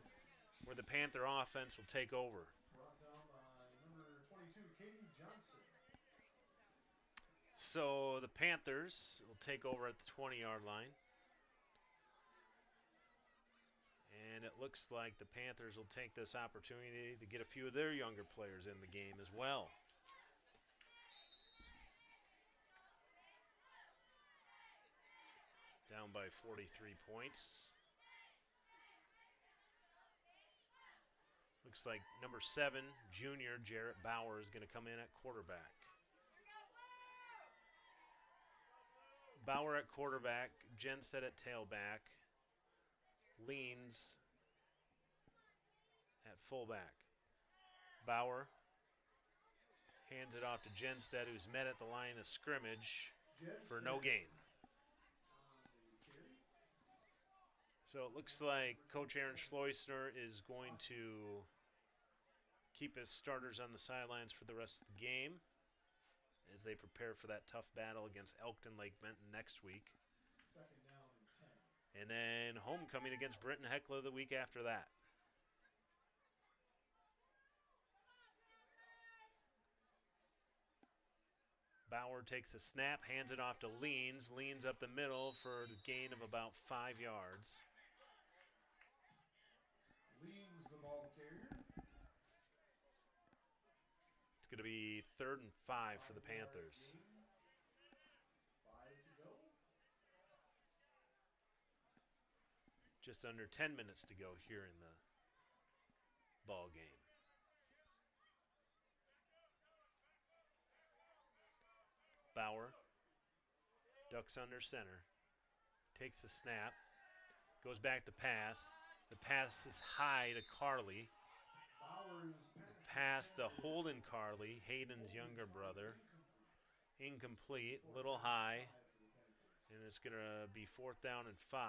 where the Panther offense will take over. Brought down by number 22, Katie Johnson. So the Panthers will take over at the 20-yard line. And it looks like the Panthers will take this opportunity to get a few of their younger players in the game as well. Down by 43 points. Looks like number 7, junior Jarrett Bauer, is going to come in at quarterback. Bauer at quarterback, Genstead at tailback, Leans at fullback. Bauer hands it off to Genstead, who's met at the line of scrimmage for no gain. So it looks like Coach Aaron Schleusner is going to keep his starters on the sidelines for the rest of the game as they prepare for that tough battle against Elkton Lake Benton next week. Second down and 10. And then homecoming against Britton Hecla the week after that. Bauer takes a snap, hands it off to Leans. Leans up the middle for a gain of about 5 yards. Leans the ball carrier. It's going to be 3rd and 5 for the Panthers. 5 to go. Just under 10 minutes to go here in the ball game. Bauer ducks under center, takes the snap, goes back to pass. The pass is high to Carly. Pass to Holden Carly, Hayden's younger brother. Incomplete, little high, and it's going to be 4th down and 5.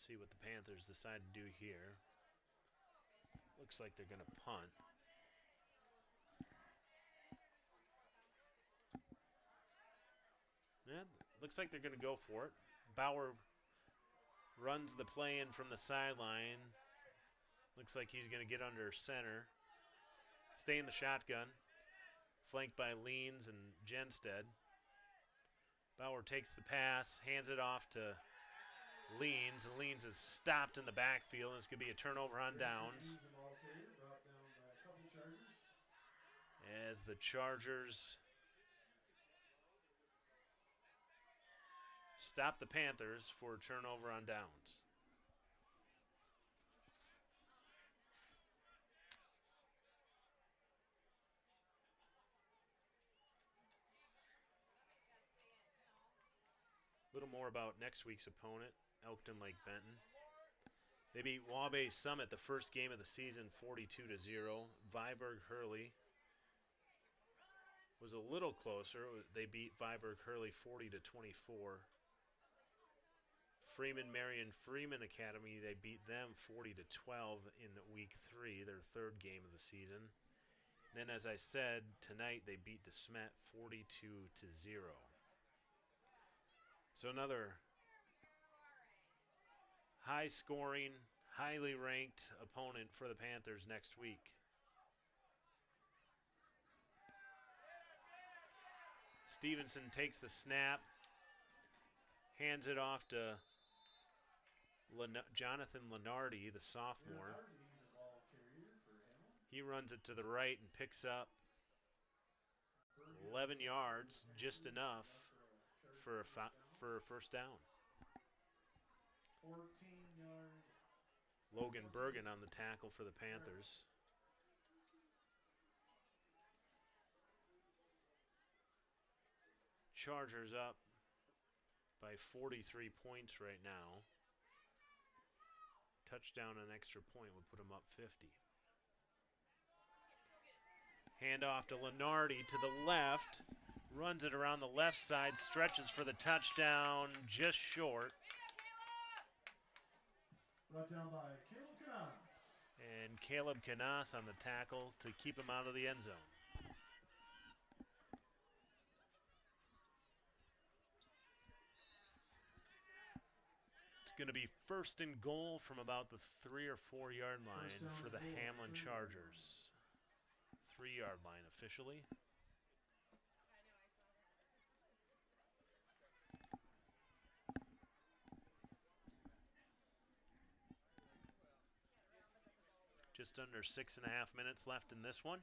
See what the Panthers decide to do here. Looks like they're going to punt. Yeah, looks like they're going to go for it. Bauer runs the play in from the sideline. Looks like he's going to get under center. Stay in the shotgun. Flanked by Leans and Genstead. Bauer takes the pass, hands it off to Leans. And Leans is stopped in the backfield, and it's going to be a turnover on downs. As the Chargers stop the Panthers for a turnover on downs. A little more about next week's opponent, Elkton Lake Benton. They beat Wabash Summit the first game of the season 42-0. Viborg Hurley was a little closer. They beat Viborg Hurley 40-24. Freeman Marion Freeman Academy, they beat them 40-12 in week 3, their third game of the season. Then, as I said, tonight they beat DeSmet 42-0. So another high-scoring, highly ranked opponent for the Panthers next week. Stevenson takes the snap, hands it off to Jonathan Lenardi, the sophomore. He runs it to the right and picks up 11 yards, just enough for a first down. 14-yard. Logan Bergen on the tackle for the Panthers. Chargers up by 43 points right now. Touchdown and extra point would put them up 50. Handoff to Lenardi to the left. Runs it around the left side. Stretches for the touchdown. Just short. Brought down by Caleb Canas. And Caleb Canas on the tackle to keep him out of the end zone. It's going to be first and goal from about the 3 or 4 yard line for the Hamlin Chargers. 3 yard line officially. Just under 6.5 minutes left in this one.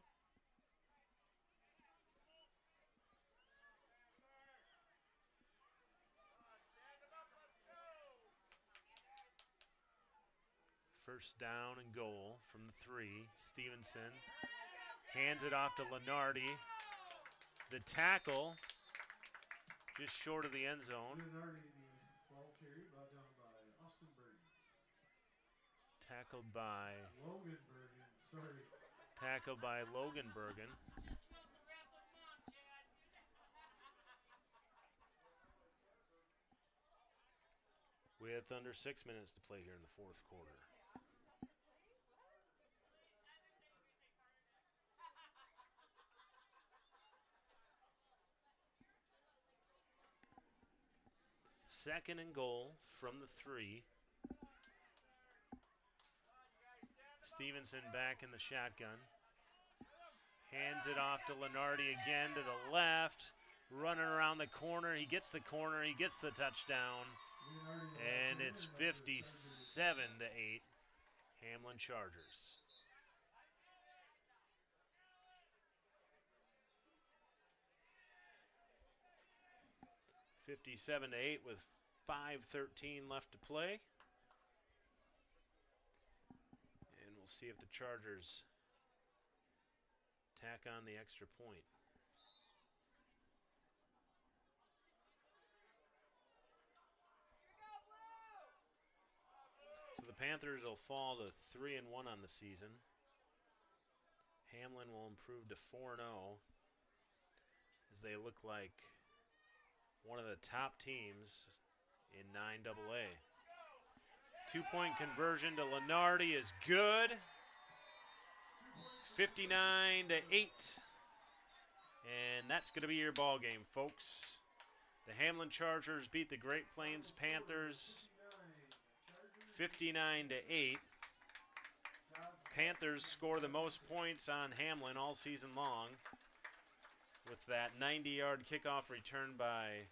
First down and goal from the 3. Stevenson hands it off to Lenardi. The tackle just short of the end zone. Lenardi, the 12 carry, brought down by Austin Bergen. Tackled by Logan Bergen, sorry. Tackled by Logan Bergen. With under 6 minutes to play here in the fourth quarter. Second and goal from the 3. Stevenson back in the shotgun. Hands it off to Lenardi again to the left. Running around the corner. He gets the corner. He gets the touchdown. And it's 57-8. Hamlin Chargers. (57-8) with 5:13 left to play. And we'll see if the Chargers tack on the extra point. So the Panthers will fall to 3-1 on the season. Hamlin will improve to 4-0 as they look like one of the top teams in 9AA. Two-point conversion to Lenardi is good. 59-8. And that's going to be your ball game, folks. The Hamlin Chargers beat the Great Plains Panthers 59-8. Panthers score the most points on Hamlin all season long with that 90-yard kickoff return by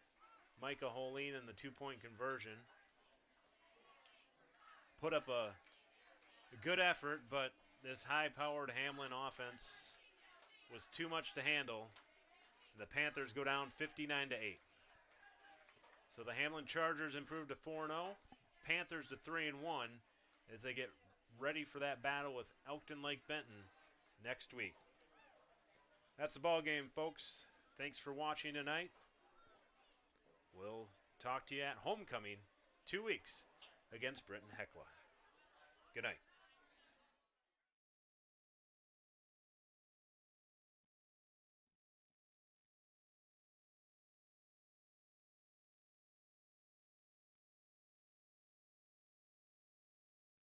Micah Holine and the two-point conversion. Put up a good effort, but this high-powered Hamlin offense was too much to handle. The Panthers go down 59-8. So the Hamlin Chargers improved to 4-0, Panthers to 3-1 as they get ready for that battle with Elkton Lake Benton next week. That's the ball game, folks. Thanks for watching tonight. We'll talk to you at homecoming 2 weeks against Britton Hecla. Good night.